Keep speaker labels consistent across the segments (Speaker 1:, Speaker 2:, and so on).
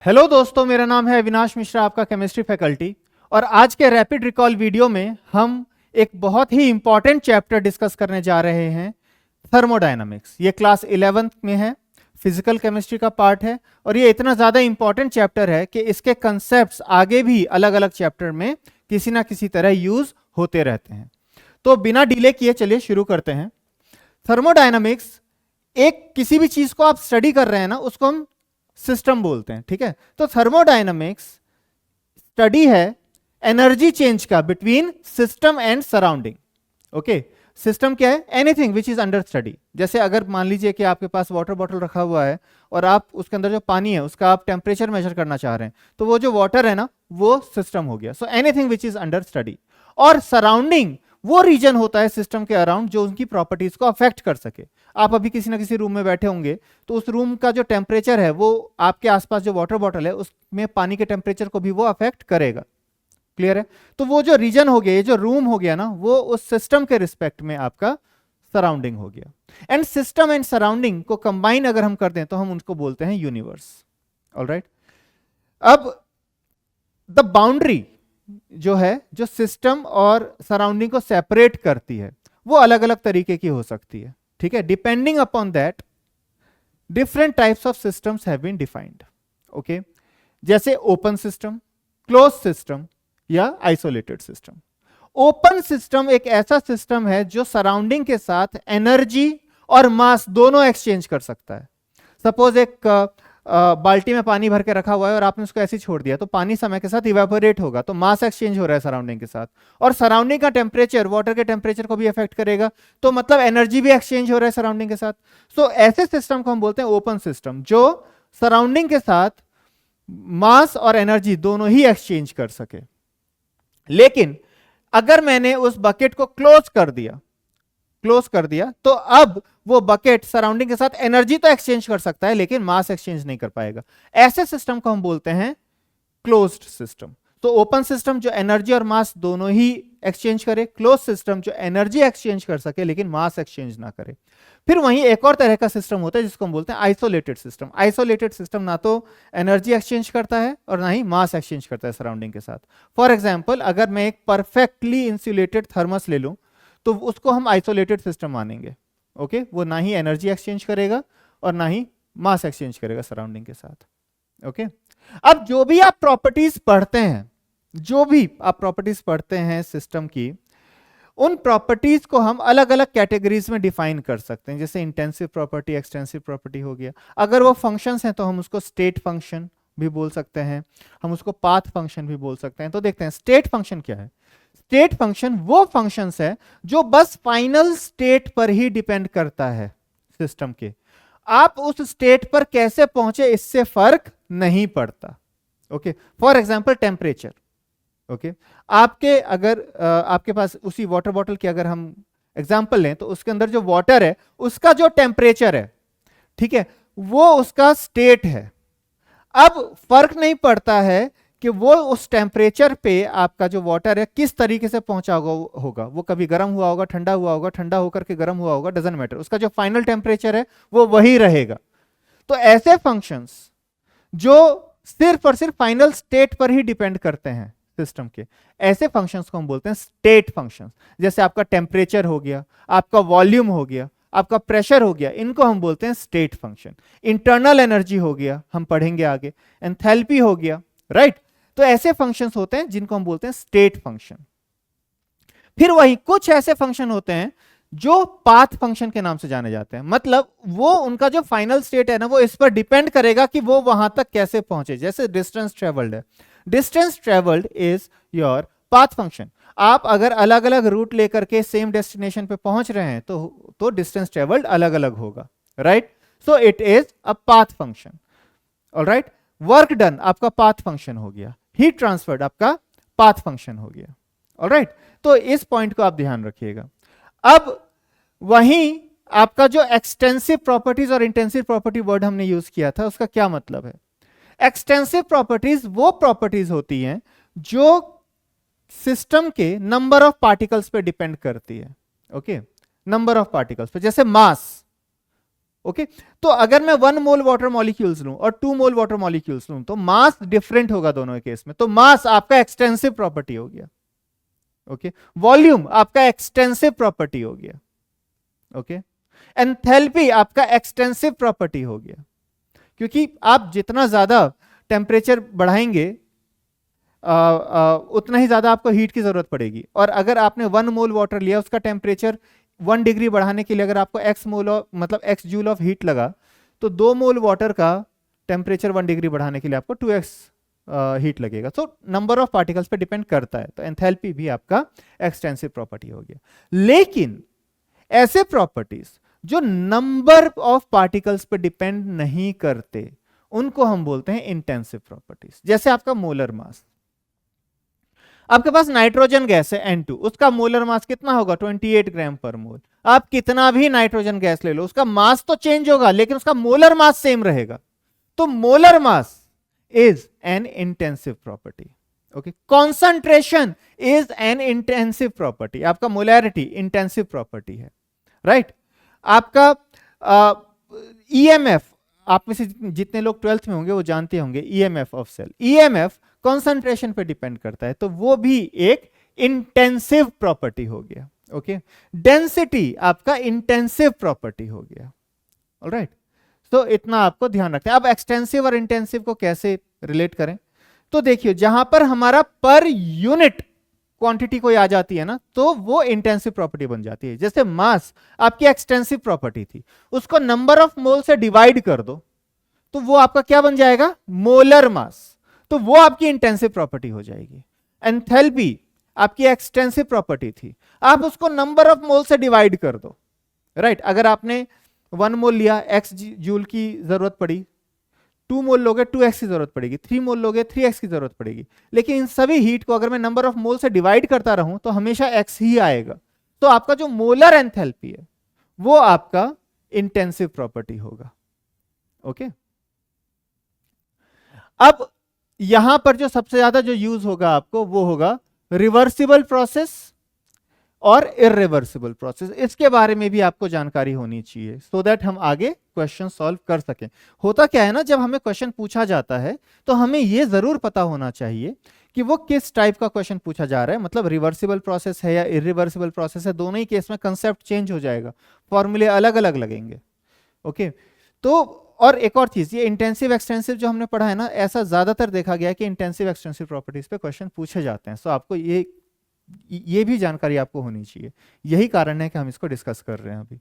Speaker 1: Hello दोस्तों, मेरा नाम है अविनाश मिश्रा, आपका केमिस्ट्री फैकल्टी। और आज के रैपिड रिकॉल वीडियो में हम एक बहुत ही इंपॉर्टेंट चैप्टर डिस्कस करने जा रहे हैं, थर्मोडायनामिक्स। ये क्लास 11th में है, फिजिकल केमिस्ट्री का पार्ट है। और ये इतना ज़्यादा इंपॉर्टेंट चैप्टर है कि इसके कंसेप्ट्स आगे भी अलग अलग चैप्टर में किसी ना किसी तरह यूज होते रहते हैं। तो बिना डिले किए चलिए शुरू करते हैं। थर्मोडायनामिक्स, एक किसी भी चीज को आप स्टडी कर रहे हैं ना, उसको हम सिस्टम बोलते हैं, ठीक है। तो थर्मोडायनामिक्स स्टडी है एनर्जी चेंज का between system and surrounding. Okay, system क्या है? Anything which is under study. जैसे अगर मान लीजिए कि आपके पास वाटर बॉटल रखा हुआ है और आप उसके अंदर जो पानी है उसका आप टेम्परेचर मेजर करना चाह रहे हैं, तो वो जो वाटर है ना, वो सिस्टम हो गया। So anything which is under study. और सराउंडिंग वो रीजन होता है सिस्टम के अराउंड जो उनकी प्रॉपर्टीज को अफेक्ट कर सके। आप अभी किसी ना किसी रूम में बैठे होंगे, तो उस रूम का जो टेम्परेचर है वो आपके आसपास जो वाटर बॉटल है उसमें पानी के टेम्परेचर को भी वो अफेक्ट करेगा। क्लियर है? तो वो जो रीजन हो गया, ये जो रूम हो गया ना, वो उस सिस्टम के रिस्पेक्ट में आपका सराउंडिंग हो गया। एंड सिस्टम एंड सराउंडिंग को कंबाइन अगर हम कर दें तो हम उनको बोलते हैं यूनिवर्स। ऑलराइट, अब द बाउंड्री जो है, जो सिस्टम और सराउंडिंग को सेपरेट करती है, वो अलग अलग तरीके की हो सकती है, ठीक है। Depending upon that different types of systems have been defined. Okay, जैसे ओपन सिस्टम, क्लोज सिस्टम या आइसोलेटेड सिस्टम। ओपन सिस्टम एक ऐसा सिस्टम है जो सराउंडिंग के साथ एनर्जी और मास दोनों एक्सचेंज कर सकता है। सपोज एक बाल्टी में पानी भर के रखा हुआ है और आपने उसको ऐसे ही छोड़ दिया, तो पानी समय के साथ इवेपोरेट होगा, तो मास एक्सचेंज हो रहा है सराउंडिंग के साथ। और सराउंडिंग का टेम्परेचर वाटर के टेम्परेचर को भी अफेक्ट करेगा, तो मतलब एनर्जी भी एक्सचेंज हो रहा है सराउंडिंग के साथ। सो ऐसे सिस्टम को हम बोलते हैं ओपन सिस्टम, जो सराउंडिंग के साथ मास और एनर्जी दोनों ही एक्सचेंज कर सके। लेकिन अगर मैंने उस बकेट को क्लोज कर दिया, तो अब वो बकेट सराउंडिंग के साथ एनर्जी तो एक्सचेंज कर सकता है लेकिन मास एक्सचेंज नहीं कर पाएगा। ऐसे सिस्टम को हम बोलते हैं क्लोज्ड सिस्टम। तो ओपन सिस्टम जो एनर्जी और मास दोनों ही एक्सचेंज करे, क्लोज सिस्टम जो एनर्जी एक्सचेंज कर सके लेकिन मास एक्सचेंज ना करे। फिर वहीं एक और तरह का सिस्टम होता है जिसको हम बोलते हैं आइसोलेटेड सिस्टम। आइसोलेटेड सिस्टम ना तो एनर्जी एक्सचेंज करता है और ना ही मास एक्सचेंज करता है सराउंडिंग के साथ। फॉर एग्जाम्पल, अगर मैं एक परफेक्टली इंसुलेटेड थर्मस ले लूं, तो उसको हम आइसोलेटेड सिस्टम मानेंगे। ओके, वो ना ही एनर्जी एक्सचेंज करेगा और ना ही मास एक्सचेंज करेगा सराउंडिंग के साथ। ओके, अब जो भी आप प्रॉपर्टीज पढ़ते हैं सिस्टम की, उन प्रॉपर्टीज को हम अलग अलग कैटेगरीज में डिफाइन कर सकते हैं। जैसे इंटेंसिव प्रॉपर्टी, एक्सटेंसिव प्रॉपर्टी हो गया। अगर वो फंक्शंस हैं तो हम उसको स्टेट फंक्शन भी बोल सकते हैं, हम उसको पाथ फंक्शन भी बोल सकते हैं। तो देखते हैं स्टेट फंक्शन क्या है। स्टेट फंक्शन वो फंक्शंस है जो बस फाइनल स्टेट पर ही डिपेंड करता है सिस्टम के। आप उस स्टेट पर कैसे पहुंचे इससे फर्क नहीं पड़ता। Okay, for example temperature. Okay, आपके पास उसी वाटर बॉटल की अगर हम एग्जांपल लें, तो उसके अंदर जो वाटर है उसका जो टेम्परेचर है, ठीक है, वो उसका स्टेट है। अब फर्क नहीं पड़ता है कि वो उस टेम्परेचर पे आपका जो वाटर है किस तरीके से पहुंचा होगा। वो कभी गर्म हुआ होगा, ठंडा हुआ होगा, ठंडा होकर के गर्म हुआ होगा, डजंट मैटर। उसका जो फाइनल टेम्परेचर है वो वही रहेगा। तो ऐसे फंक्शंस जो सिर्फ और सिर्फ फाइनल स्टेट पर ही डिपेंड करते हैं सिस्टम के, ऐसे फंक्शंस को हम बोलते हैं स्टेट फंक्शंस। जैसे आपका टेम्परेचर हो गया, आपका वॉल्यूम हो गया, आपका प्रेशर हो गया, इनको हम बोलते हैं स्टेट फंक्शन। इंटरनल एनर्जी हो गया, हम पढ़ेंगे आगे, एंथैल्पी हो गया, राइट। तो ऐसे फंक्शंस होते हैं जिनको हम बोलते हैं स्टेट फंक्शन। फिर वही कुछ ऐसे फंक्शन होते हैं जो पाथ फंक्शन के नाम से जाने जाते हैं। मतलब वो उनका जो फाइनल स्टेट है ना, वो इस पर डिपेंड करेगा कि वो वहां तक कैसे पहुंचे। जैसे डिस्टेंस ट्रेवल्ड है, distance travelled is your path function. आप अगर अलग अलग रूट लेकर के सेम डेस्टिनेशन पे पहुंच रहे हैं तो डिस्टेंस ट्रेवल्ड अलग अलग होगा, right. So it is a path function. Alright, work done आपका पाथ फंक्शन हो गया, हीट ट्रांसफर्ड आपका पाथ फंक्शन हो गया। ऑलराइट, तो इस पॉइंट को आप ध्यान रखिएगा। अब वहीं आपका जो एक्सटेंसिव प्रॉपर्टीज और इंटेंसिव प्रॉपर्टी वर्ड हमने यूज किया था, उसका क्या मतलब है? एक्सटेंसिव प्रॉपर्टीज वो प्रॉपर्टीज होती हैं जो सिस्टम के नंबर ऑफ पार्टिकल्स पे डिपेंड करती है। ओके, नंबर ऑफ पार्टिकल्स पे। जैसे मास, ओके तो अगर मैं 1 मोल वाटर मॉलिक्यूल्स लूं और 2 मोल वाटर मॉलिक्यूल्स लूं तो मास डिफरेंट होगा दोनों के केस में, तो मास आपका एक्सटेंसिव प्रॉपर्टी हो गया। ओके वॉल्यूम आपका एक्सटेंसिव प्रॉपर्टी हो गया। ओके एंथैल्पी आपका एक्सटेंसिव प्रॉपर्टी हो गया, क्योंकि आप जितना ज्यादा टेम्परेचर बढ़ाएंगे उतना ही ज्यादा आपको हीट की जरूरत पड़ेगी। और अगर आपने 1 मोल वाटर लिया, उसका टेम्परेचर 1 डिग्री बढ़ाने के लिए अगर आपको x मोल मतलब x जूल ऑफ हीट लगा, तो 2 मोल वाटर का टेम्परेचर 1 डिग्री बढ़ाने के लिए आपको 2x हीट लगेगा। तो नंबर ऑफ पार्टिकल्स पे डिपेंड करता है, तो एंथैल्पी भी आपका एक्सटेंसिव प्रॉपर्टी हो गया। लेकिन ऐसे प्रॉपर्टीज जो नंबर ऑफ पार्टिकल्स पे डिपेंड नहीं करते, उनको हम बोलते हैं इंटेंसिव प्रॉपर्टीज। जैसे आपका मोलर मास, आपके पास नाइट्रोजन गैस है N2, उसका मोलर मास कितना होगा 28 ग्राम पर मोल। आप कितना भी नाइट्रोजन गैस ले लो, उसका मास तो चेंज होगा लेकिन उसका मोलर मास सेम रहेगा। तो molar mass is an intensive property. Okay concentration is an intensive property. आपका मोलैरिटी इंटेंसिव प्रॉपर्टी है, राइट। आपका ईएमएफ, आप में से जितने लोग 12th में होंगे वो जानते होंगे EMF of cell, EMF concentration पे डिपेंड करता है, तो वो भी एक इंटेंसिव प्रॉपर्टी हो गया। ओके डेंसिटी आपका इंटेंसिव प्रॉपर्टी हो गया। ऑलराइट तो इतना आपको ध्यान रखते हैं। अब एक्सटेंसिव और इंटेंसिव को कैसे रिलेट करें, तो देखिए जहां पर हमारा पर यूनिट क्वांटिटी कोई आ जाती है ना, तो वो इंटेंसिव प्रॉपर्टी बन जाती है। जैसे मास आपकी एक्सटेंसिव प्रॉपर्टी थी, उसको नंबर ऑफ मोल से डिवाइड कर दो तो वो आपका क्या बन जाएगा, मोलर मास, तो वो आपकी इंटेंसिव प्रॉपर्टी हो जाएगी। एंथैल्पी आपकी एक्सटेंसिव प्रॉपर्टी थी, आप उसको नंबर ऑफ मोल से डिवाइड कर दो, राइट। अगर आपने 1 मोल लिया, x जूल की जरूरत पड़ी, 2 मोल लोगे 2x की जरूरत पड़ेगी, 3 मोल लोगे 3x की जरूरत पड़ेगी। लेकिन इन सभी हीट को अगर मैं नंबर ऑफ मोल से डिवाइड करता रहूं तो हमेशा x ही आएगा, तो आपका जो मोलर एंथैल्पी है वो आपका इंटेंसिव प्रॉपर्टी होगा। ओके अब यहां पर जो सबसे ज्यादा जो यूज होगा आपको वो होगा रिवर्सिबल प्रोसेस और इरिवर्सिबल प्रोसेस। इसके बारे में भी आपको जानकारी होनी चाहिए सो दैट हम आगे क्वेश्चन सॉल्व कर सकें। होता क्या है ना, जब हमें क्वेश्चन पूछा जाता है तो हमें यह जरूर पता होना चाहिए कि वो किस टाइप का क्वेश्चन पूछा जा रहा है, मतलब रिवर्सिबल प्रोसेस है या इरिवर्सिबल प्रोसेस है। दोनों ही केस में कंसेप्ट चेंज हो जाएगा, फॉर्मूले अलग अलग लगेंगे। ओके तो और एक और चीज, ये इंटेंसिव एक्सटेंसिव जो हमने पढ़ा है ना, ऐसा ज्यादातर देखा गया कि इंटेंसिव एक्सटेंसिव प्रॉपर्टीज पे क्वेश्चन पूछे जाते हैं। सो आपको ये भी जानकारी आपको होनी चाहिए, यही कारण है कि हम इसको डिस्कस कर रहे हैं अभी।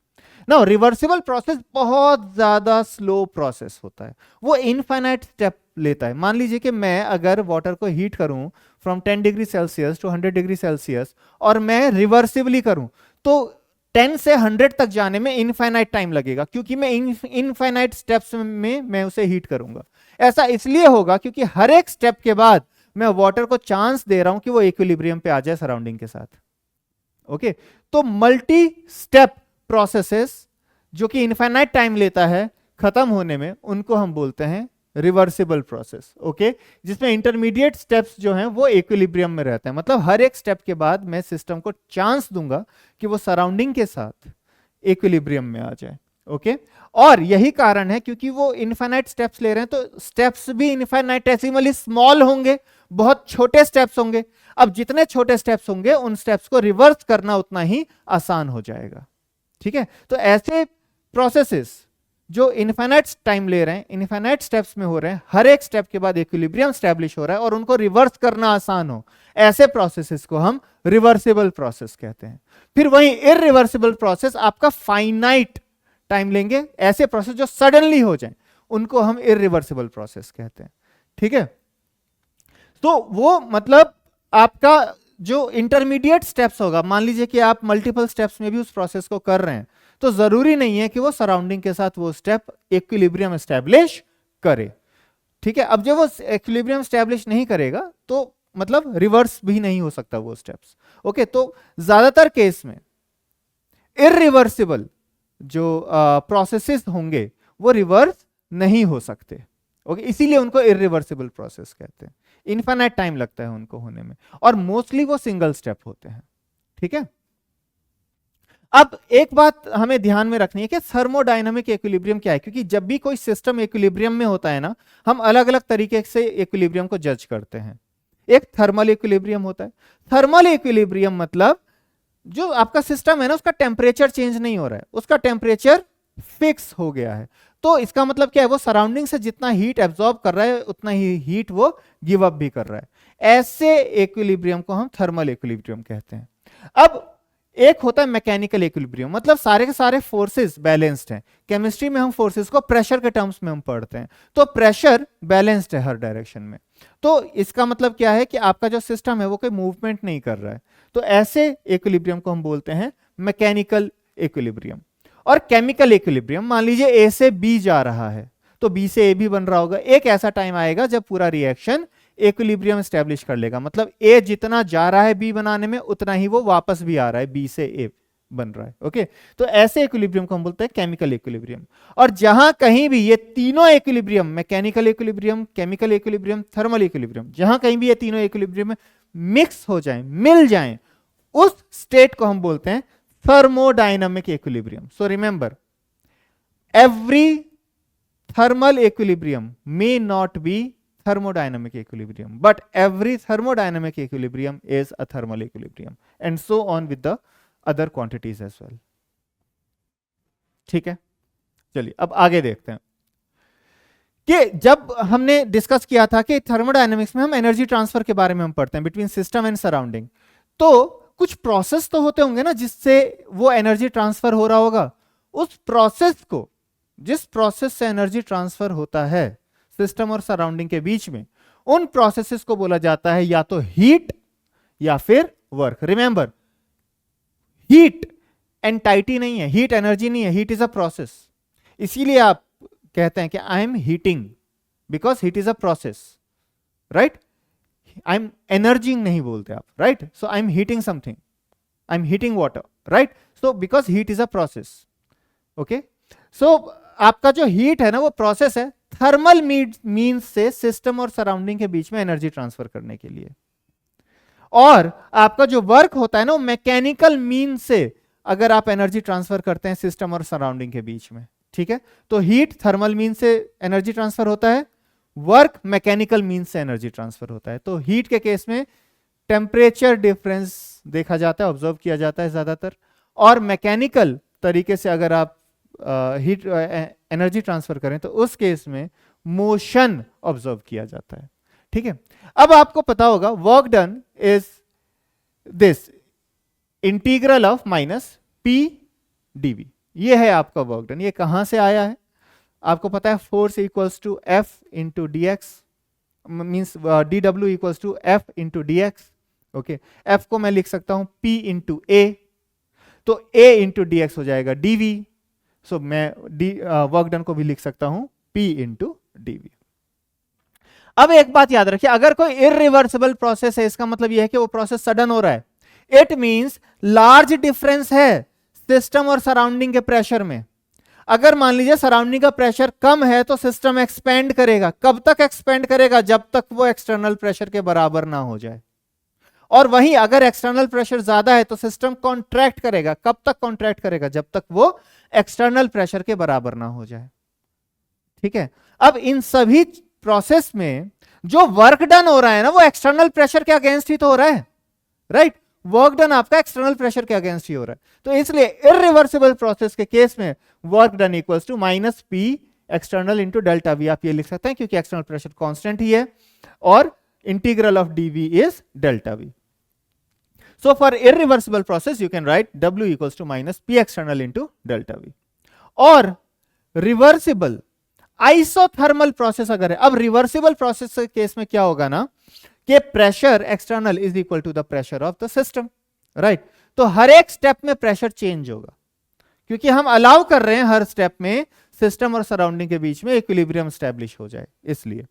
Speaker 1: ना रिवर्सिबल प्रोसेस बहुत ज्यादा स्लो प्रोसेस होता है, वो इनफाइनाइट स्टेप लेता है। मान लीजिए कि मैं अगर वाटर को हीट करूं from 10 degree Celsius to 100 degree Celsius और मैं रिवर्सिबली करूं, तो 10 से 100 तक जाने में इनफाइनाइट टाइम लगेगा, क्योंकि मैं इनफाइनाइट स्टेप्स में मैं उसे हीट करूंगा। ऐसा इसलिए होगा क्योंकि हर एक स्टेप के बाद मैं वाटर को चांस दे रहा हूं कि वो इक्विलिब्रियम पे आ जाए सराउंडिंग के साथ। ओके तो मल्टी स्टेप प्रोसेसेस जो कि इनफाइनाइट टाइम लेता है खत्म होने में, उनको हम बोलते हैं रिवर्सिबल प्रोसेस। ओके जिसमें इंटरमीडिएट स्टेप्स जो हैं वो इक्विलिब्रियम में रहते हैं, मतलब हर एक स्टेप के बाद मैं सिस्टम को चांस दूंगा कि वो सराउंडिंग के साथ इक्विलिब्रियम में आ जाए। ओके और यही कारण है क्योंकि वो इनफाइनाइट स्टेप्स ले रहे हैं, तो स्टेप्स भी इनफाइनाइटेसिमली स्मॉल होंगे, बहुत छोटे स्टेप्स होंगे। अब जितने छोटे स्टेप्स होंगे उन स्टेप्स को रिवर्स करना उतना ही आसान हो जाएगा। ठीक है तो ऐसे प्रोसेसेस जो इनफाइनाइट टाइम ले रहे हैं, इनफाइनाइट स्टेप्स में हो रहे हैं, हर एक स्टेप के बाद इक्विलिब्रियम स्टैब्लिश हो रहा है और उनको रिवर्स करना आसान हो, ऐसे प्रोसेसेस को हम रिवर्सिबल प्रोसेस कहते हैं। फिर वही इरिवर्सिबल प्रोसेस आपका फाइनाइट टाइम लेंगे, ऐसे प्रोसेस जो सडनली हो जाए उनको हम इरिवर्सिबल प्रोसेस कहते हैं। ठीक है तो वो मतलब आपका जो इंटरमीडिएट स्टेप्स होगा, मान लीजिए कि आप मल्टीपल स्टेप्स में भी उस प्रोसेस को कर रहे हैं, तो जरूरी नहीं है कि वो सराउंडिंग के साथ वो स्टेप इक्विलिब्रियम एस्टैब्लिश करे। ठीक है अब जब वो इक्विलिब्रियम एस्टैब्लिश नहीं करेगा तो मतलब रिवर्स भी नहीं हो सकता वो स्टेप्स। ओके तो ज्यादातर केस में इरिवर्सिबल जो प्रोसेसेस होंगे वो रिवर्स नहीं हो सकते। ओके इसीलिए उनको इरिवर्सिबल प्रोसेस कहते हैं, इनफाइनाइट टाइम लगता है उनको होने में और मोस्टली वो सिंगल स्टेप होते हैं। ठीक है अब एक बात हमें ध्यान में रखनी है कि थर्मोडायनामिक इक्विलिब्रियम क्या है, क्योंकि जब भी कोई सिस्टम इक्विलिब्रियम में होता है ना, हम अलग अलग तरीके से इक्विलिब्रियम को जज करते हैं। एक थर्मल इक्विलिब्रियम होता है। थर्मल इक्विलिब्रियम मतलब जो आपका सिस्टम है ना, उसका टेम्परेचर चेंज नहीं हो रहा है, उसका टेम्परेचर फिक्स हो गया है। तो इसका मतलब क्या है, वो सराउंडिंग से जितना हीट एब्जॉर्ब कर रहा है उतना ही हीट वो गिव अप भी कर रहा है। ऐसे इक्विलिब्रियम को हम थर्मल इक्विलिब्रियम कहते हैं। अब एक होता है मैकेनिकल इक्विलिब्रियम, मतलब सारे के सारे फोर्सेस बैलेंस्ड हैं। केमिस्ट्री में हम फोर्सेस को प्रेशर के टर्म्स में हम पढ़ते हैं, तो प्रेशर बैलेंस्ड है हर डायरेक्शन में। तो इसका मतलब क्या है कि आपका जो सिस्टम है वो कोई मूवमेंट नहीं कर रहा है। तो ऐसे इक्विलिब्रियम को हम बोलते हैं मैकेनिकल इक्विलिब्रियम। और केमिकल इक्विलिब्रियम, मान लीजिए ए से बी जा रहा है तो बी से ए भी बन रहा होगा। एक ऐसा टाइम आएगा जब पूरा रिएक्शन इक्विलिब्रियम एस्टेब्लिश कर लेगा, मतलब ए जितना जा रहा है बी बनाने में उतना ही वो वापस भी आ रहा है, बी से ए बन रहा है। ओके, तो ऐसे इक्विलिब्रियम को हम बोलते हैं केमिकल इक्विलिब्रियम। और जहां कहीं भी ये तीनों equilibrium, mechanical equilibrium, chemical equilibrium, thermal equilibrium, जहां कहीं भी ये तीनों इक्विलिब्रियम मिक्स हो जाएं, मिल जाएं, उस स्टेट को हम बोलते हैं thermodynamic equilibrium. So remember, every thermal equilibrium may not be thermodynamic equilibrium, but every thermodynamic equilibrium is a thermal equilibrium, and so on with the other quantities as well. ठीक है, चलिए अब आगे देखते हैं कि जब हमने डिस्कस किया था कि थर्मोडायनेमिक्स में हम एनर्जी ट्रांसफर के बारे में हम पढ़ते हैं बिटवीन सिस्टम एंड सराउंडिंग, तो कुछ प्रोसेस तो होते होंगे ना जिससे वो एनर्जी ट्रांसफर हो रहा होगा। उस प्रोसेस को, जिस प्रोसेस से एनर्जी ट्रांसफर होता है सिस्टम और सराउंडिंग के बीच में, उन प्रोसेसेस को बोला जाता है या तो हीट या फिर वर्क। रिमेंबर, हीट एंटाइटी नहीं है, हीट एनर्जी नहीं है, हीट इज अ प्रोसेस। इसीलिए आप कहते हैं कि I am heating, because heat is a process, right. I am energising नहीं बोलते आप, right. So I am heating something, I am heating water, right. So because heat is a process. Okay, so आपका जो heat है ना वो process है thermal means से सिस्टम और सराउंडिंग के बीच में एनर्जी ट्रांसफर करने के लिए। और आपका जो वर्क होता है ना वो मैकेनिकल मीन्स से अगर आप एनर्जी ट्रांसफर करते हैं सिस्टम और सराउंडिंग के बीच में, ठीक है। तो हीट थर्मल मीन्स से एनर्जी ट्रांसफर होता है, वर्क मैकेनिकल मीन्स से एनर्जी ट्रांसफर होता है। तो हीट के केस में टेम्परेचर डिफरेंस देखा जाता है, ऑब्जर्व किया जाता है ज्यादातर, और मैकेनिकल तरीके से अगर आप हीट एनर्जी ट्रांसफर करें तो उस केस में मोशन ऑब्जर्व किया जाता है, ठीक है। अब आपको पता होगा work done is this integral of minus P D V, ये है आपका वर्क डन। ये कहां से आया है आपको पता है, force equals to F into D X, means D W equals to F into D X. Okay, F को मैं लिख सकता हूं पी इंटू ए, तो ए इंटू डी एक्स हो जाएगा डीवी। सो मैं वर्क डन को भी लिख सकता हूं P इंटू डीवी। अब एक बात याद रखिए, अगर कोई इरिवर्सिबल प्रोसेस है इसका मतलब यह है कि वो प्रोसेस सडन हो रहा है। इट मींस लार्ज डिफरेंस है सिस्टम और सराउंडिंग के प्रेशर में। अगर मान लीजिए सराउंडिंग का प्रेशर कम है तो सिस्टम एक्सपेंड करेगा। कब तक एक्सपेंड करेगा? जब तक वो एक्सटर्नल प्रेशर के बराबर ना हो जाए। और वहीं अगर एक्सटर्नल प्रेशर ज्यादा है तो सिस्टम कॉन्ट्रैक्ट करेगा। कब तक कॉन्ट्रैक्ट करेगा? जब तक वो एक्सटर्नल प्रेशर के बराबर ना हो जाए, ठीक है। अब इन सभी प्रोसेस में जो वर्क डन हो रहा है ना वो एक्सटर्नल प्रेशर के अगेंस्ट ही तो हो रहा है, राइट। वर्क डन आपका एक्सटर्नल प्रेशर के अगेंस्ट ही हो रहा है। तो इसलिए इरिवर्सिबल प्रोसेस के केस में work done equals to minus P external into delta V. आप ये लिख सकते हैं क्योंकि एक्सटर्नल प्रेशर कांस्टेंट ही है और integral of D V is delta V. So for irreversible process you can write W equals to minus P external into delta V। और रिवर्सिबल आइसोथर्मल प्रोसेस अगर है, अब रिवर्सिबल प्रोसेस के केस में क्या होगा ना कि pressure external is equal to the pressure of the system, right. तो हर एक स्टेप में प्रेशर चेंज होगा क्योंकि हम अलाउ कर रहे हैं हर स्टेप में सिस्टम और सराउंडिंग के बीच में इक्विलिब्रियम स्टैब्लिश हो जाए, इसलिए,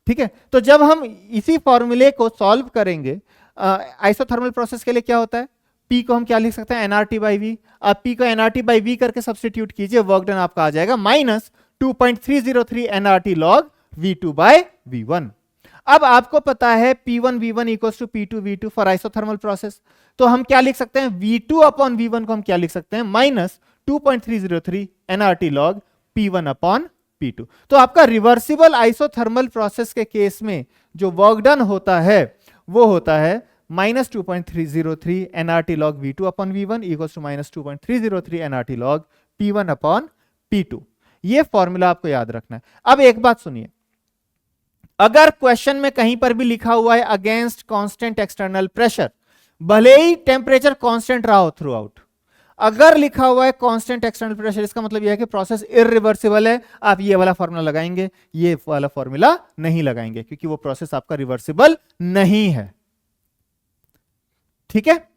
Speaker 1: ठीक है। तो जब हम इसी फॉर्मूले को सॉल्व करेंगे आइसोथर्मल प्रोसेस के लिए क्या होता है, P को हम क्या लिख सकते हैं एनआरटी बाई वी। आप P को एनआरटी बाई वी करके सब्स्टिट्यूट कीजिए, वर्क डन आपका आ जाएगा minus 2.303 NRT log V2 bye V1। अब आपको पता है P1 V1 equals to P2 V2 for isothermal process, तो हम क्या लिख सकते हैं, V2 अपॉन V1 को हम क्या लिख सकते हैं, minus 2.303 nRT log P1 upon P2। तो आपका रिवर्सिबल आइसोथर्मल प्रोसेस के केस में जो वर्क डन होता है वो होता है minus 2.303 nRT log V2 upon V1 equals to minus 2.303 nRT log P1 upon P2। ये फॉर्मूला आपको याद रखना है। अब एक बात सुनिए, अगर क्वेश्चन में कहीं पर भी लिखा हुआ है अगेंस्ट कांस्टेंट एक्सटर्नल प्रेशर, भले ही टेम्परेचर कांस्टेंट रहा हो थ्रू आउट, अगर लिखा हुआ है कांस्टेंट एक्सटर्नल प्रेशर, इसका मतलब यह है कि प्रोसेस इरिवर्सिबल है। आप ये वाला फॉर्मूला लगाएंगे, ये वाला फॉर्मूला नहीं लगाएंगे, क्योंकि वो प्रोसेस आपका रिवर्सिबल नहीं है। ठीक है,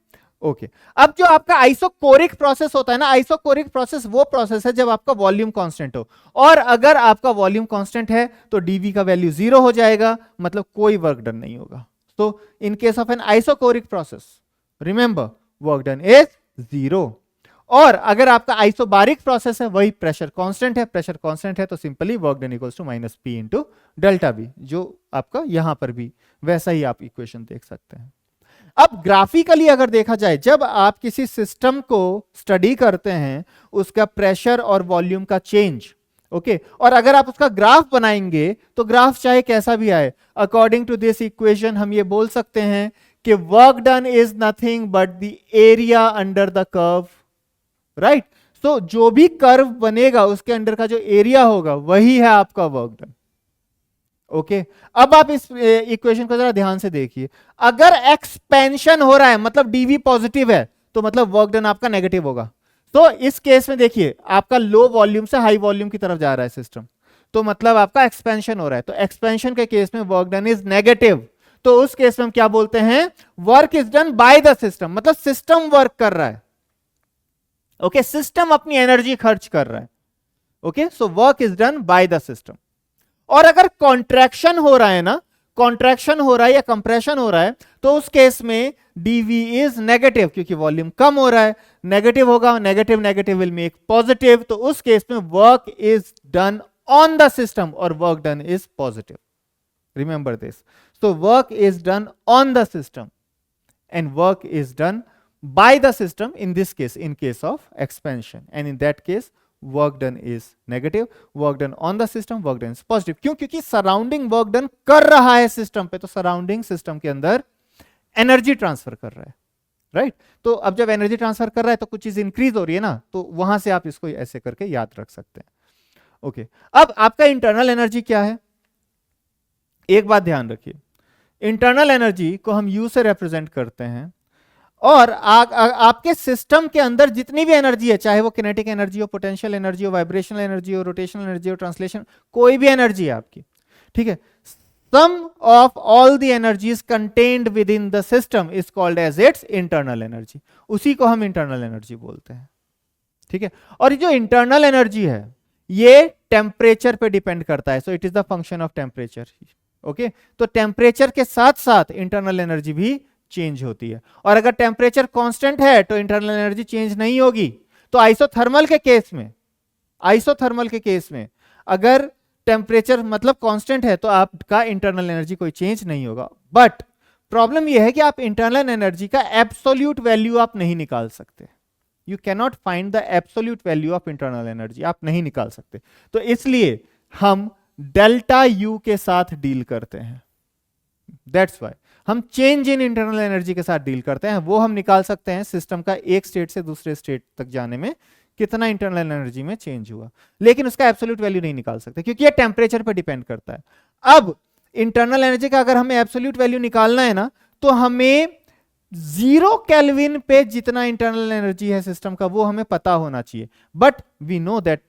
Speaker 1: ओके। अब जो आपका आइसोकोरिक प्रोसेस होता है ना, आइसोकोरिक प्रोसेस वो प्रोसेस है जब आपका वॉल्यूम कांस्टेंट हो, और अगर आपका वॉल्यूम कांस्टेंट है तो डीवी का वैल्यू 0 हो जाएगा, मतलब कोई वर्क डन नहीं होगा। तो in case of an isochoric process remember work done is 0। और अगर आपका आइसोबारिक प्रोसेस है, वही प्रेशर कांस्टेंट है, प्रेशर कांस्टेंट है तो simply work done equals to minus P into delta B, जो आपका यहां पर भी वैसा ही आप इक्वेशन देख सकते हैं। अब ग्राफिकली अगर देखा जाए, जब आप किसी सिस्टम को स्टडी करते हैं, उसका प्रेशर और वॉल्यूम का चेंज, ओके, और अगर आप उसका ग्राफ बनाएंगे तो ग्राफ चाहे कैसा भी आए, अकॉर्डिंग टू दिस इक्वेशन हम ये बोल सकते हैं कि work done is nothing but the area under the curve, right. So जो भी कर्व बनेगा उसके अंडर का जो एरिया होगा वही है आपका वर्क डन। ओके, अब आप इस इक्वेशन को जरा ध्यान से देखिए, अगर एक्सपेंशन हो रहा है मतलब डीवी पॉजिटिव है, तो मतलब वर्क डन आपका नेगेटिव होगा। तो इस केस में देखिए आपका लो वॉल्यूम से हाई वॉल्यूम की तरफ जा रहा है सिस्टम, तो मतलब आपका एक्सपेंशन हो रहा है। तो एक्सपेंशन के केस में वर्क डन इज नेगेटिव, तो उस केस में हम क्या बोलते हैं, work is done by the system, मतलब सिस्टम वर्क कर रहा है। ओके, सिस्टम अपनी एनर्जी खर्च कर रहा है। Okay, so work is done by the system. और अगर कॉन्ट्रैक्शन हो रहा है ना, कॉन्ट्रैक्शन हो रहा है या कंप्रेशन हो रहा है, तो उस केस में डीवी इज नेगेटिव, क्योंकि वॉल्यूम कम हो रहा है, नेगेटिव होगा, negative negative will make positive, तो उस केस में work is done on the system और work done is positive. Remember this, so work is done on the system and work is done by the system in this case, in case of expansion, and in that case work done is negative, work done on the system, work done is positive। क्यों? क्योंकि surrounding work done कर रहा है system पे, तो surrounding system के अंदर energy transfer कर रहा है, राइट। तो अब जब एनर्जी ट्रांसफर कर रहा है तो कुछ चीज इंक्रीज हो रही है ना, तो वहां से आप इसको ऐसे करके याद रख सकते हैं। ओके, अब आपका इंटरनल एनर्जी क्या है, एक बात ध्यान रखिए, इंटरनल एनर्जी को हम यू से रिप्रेजेंट करते हैं, और आपके सिस्टम के अंदर जितनी भी एनर्जी है, चाहे वो किनेटिक एनर्जी हो, पोटेंशियल एनर्जी हो, वाइब्रेशनल एनर्जी हो, रोटेशनल एनर्जी हो, ट्रांसलेशन, कोई भी एनर्जी है आपकी, ठीक है, sum of all the energies contained within the system is called as its internal energy, उसी को हम इंटरनल एनर्जी बोलते हैं। ठीक है, और जो इंटरनल एनर्जी है ये टेम्परेचर पे डिपेंड करता है, so it is the function of temperature. Okay, तो टेम्परेचर के साथ साथ इंटरनल एनर्जी भी चेंज होती है, और अगर टेम्परेचर कांस्टेंट है तो इंटरनल एनर्जी चेंज नहीं होगी। तो आइसोथर्मल के केस में, आइसोथर्मल के केस में अगर टेम्परेचर मतलब कांस्टेंट है तो आपका इंटरनल एनर्जी कोई चेंज नहीं होगा। बट प्रॉब्लम यह है कि आप इंटरनल एनर्जी का एब्सोल्यूट वैल्यू आप नहीं निकाल सकते, you cannot find the absolute value of internal energy, आप नहीं निकाल सकते। तो इसलिए हम डेल्टा यू के साथ डील करते हैं, दैट्स वाई हम चेंज इन इंटरनल एनर्जी के साथ डील करते हैं। वो हम निकाल सकते हैं सिस्टम का एक स्टेट से दूसरे स्टेट तक जाने में कितना इंटरनल एनर्जी में चेंज हुआ, लेकिन उसका एब्सोल्यूट वैल्यू नहीं निकाल सकते क्योंकि ये टेम्परेचर पर डिपेंड करता है। अब इंटरनल एनर्जी का अगर हमें एब्सोल्यूट वैल्यू निकालना है ना, तो हमें 0 केल्विन पे जितना इंटरनल एनर्जी है सिस्टम का वो हमें पता होना चाहिए, but we know that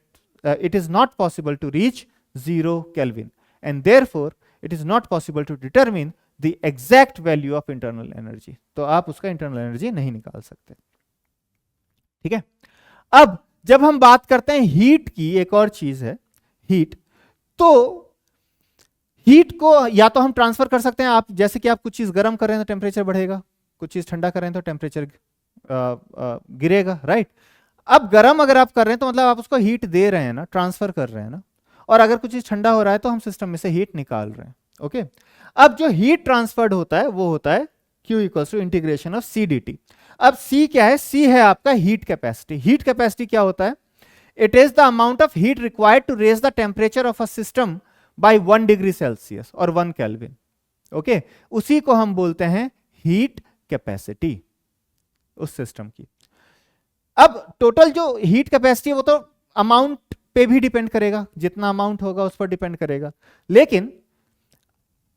Speaker 1: it is not possible to reach 0 Kelvin and therefore it is not possible to determine the exact value of internal energy, तो आप उसका इंटरनल एनर्जी नहीं निकाल सकते। ठीक है, अब जब हम बात करते हैं हीट की, एक और चीज है हीट, तो हीट को या तो हम ट्रांसफर कर सकते हैं, आप जैसे कि आप कुछ चीज गर्म कर रहे हैं तो टेम्परेचर बढ़ेगा, कुछ चीज ठंडा कर रहे हैं तो टेम्परेचर गिरेगा, राइट। अब गर्म अगर आप कर रहे हैं तो मतलब आप उसको हीट दे रहे हैं ना, ट्रांसफर कर रहे हैं ना, और अगर कुछ चीज ठंडा हो रहा है तो हम सिस्टम में से हीट निकाल रहे हैं। ओके। अब जो हीट ट्रांसफर्ड होता है वो होता है Q equals to integration of C dt। अब C क्या है? C है आपका हीट कैपेसिटी। हीट कैपेसिटी क्या होता है? It is the amount of heat required to raise the temperature of a system by 1 degree Celsius और 1 केल्विन। ओके, उसी को हम बोलते हैं हीट कैपेसिटी उस सिस्टम की। अब टोटल जो हीट कैपेसिटी है वो तो अमाउंट पे भी डिपेंड करेगा, जितना अमाउंट होगा उस पर डिपेंड करेगा। लेकिन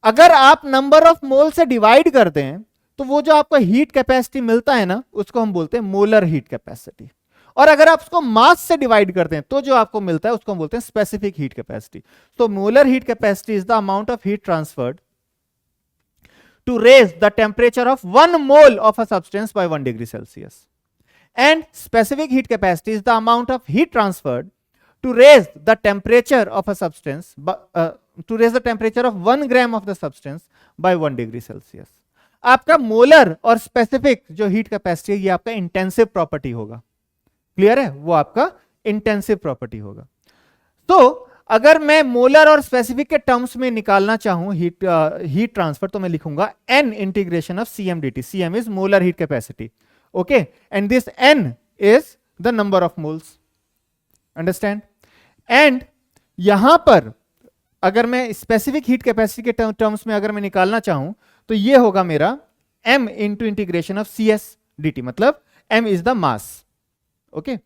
Speaker 1: अगर आप नंबर ऑफ मोल से डिवाइड कर दें तो वो जो आपको हीट कैपेसिटी मिलता है ना, उसको हम बोलते हैं मोलर हीट कैपेसिटी। और अगर आप उसको मास से डिवाइड कर दें तो जो आपको मिलता है उसको हम बोलते हैं स्पेसिफिक हीट कैपेसिटी। तो molar heat capacity is the amount of heat transferred to raise the temperature of 1 mole of a substance by 1 degree Celsius. And specific heat capacity is the amount of heat transferred to raise the temperature of a substance, to raise the temperature of 1 gram of the substance by 1 degree Celsius. आपका molar और specific जो heat capacity है ये आपका intensive property होगा। Clear है? वो आपका इंटेंसिव प्रॉपर्टी होगा। तो अगर मैं मोलर और स्पेसिफिक के टर्म्स में निकालना चाहूं हीट ट्रांसफर, तो मैं लिखूंगा n integration of Cm dt। Cm is molar heat capacity, okay, and this n is the number of moles. Understand? And यहां पर अगर मैं स्पेसिफिक हीट कैपेसिटी के टर्म्स में अगर मैं निकालना चाहूं तो ये होगा मेरा m into integration of Cs dt, मतलब m is the mass. Okay,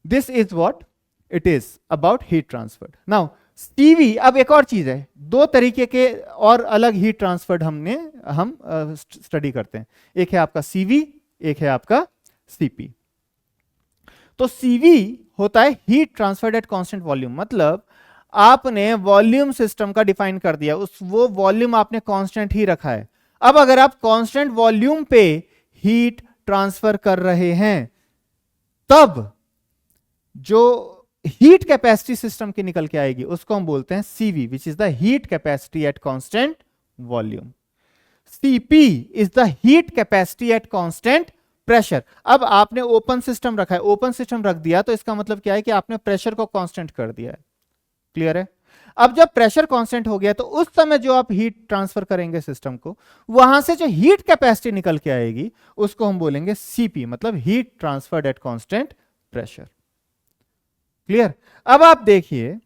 Speaker 1: this is what it is about heat transferred. Now CV, अब एक और चीज है, दो तरीके के और अलग हीट ट्रांसफर्ड हम स्टडी करते हैं। एक है आपका CV, एक है आपका CP। तो CV होता है heat transferred at constant volume, मतलब आपने वॉल्यूम सिस्टम का डिफाइन कर दिया, वो वॉल्यूम आपने कांस्टेंट ही रखा है। अब अगर आप कांस्टेंट वॉल्यूम पे हीट ट्रांसफर कर रहे हैं तब जो हीट कैपेसिटी सिस्टम की निकल के आएगी उसको हम बोलते हैं CV, which is the heat capacity at constant volume. CP is the heat capacity at constant pressure. अब आपने ओपन सिस्टम रखा है, ओपन सिस्टम रख दिया तो इसका मतलब क्या है कि आपने प्रेशर को कांस्टेंट कर दिया है। क्लियर है? अब जब प्रेशर कांस्टेंट हो गया तो उस समय जो आप हीट ट्रांसफर करेंगे सिस्टम को, वहां से जो हीट कैपेसिटी निकल के आएगी उसको हम बोलेंगे CP, मतलब heat transferred at constant pressure. Clear? अब आप देखिए,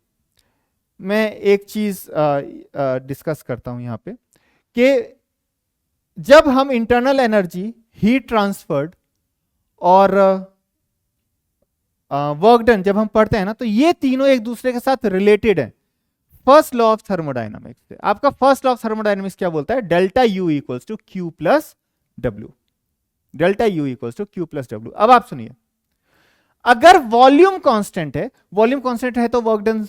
Speaker 1: मैं एक चीज डिस्कस करता हूं यहां पे कि जब हम इंटरनल एनर्जी, हीट ट्रांसफर्ड और वर्क डन जब हम पढ़ते हैं ना, तो ये तीनों एक दूसरे के साथ रिलेटेड है फर्स्ट लॉ ऑफ थर्मोडायनामिक्स से। आपका फर्स्ट लॉ ऑफ थर्मोडायनामिक्स क्या बोलता है? Delta U equals to Q plus W। Delta U equals to Q plus W। अब आप सुनिए, अगर वॉल्यूम कांस्टेंट है, वॉल्यूम कांस्टेंट है तो वर्क डन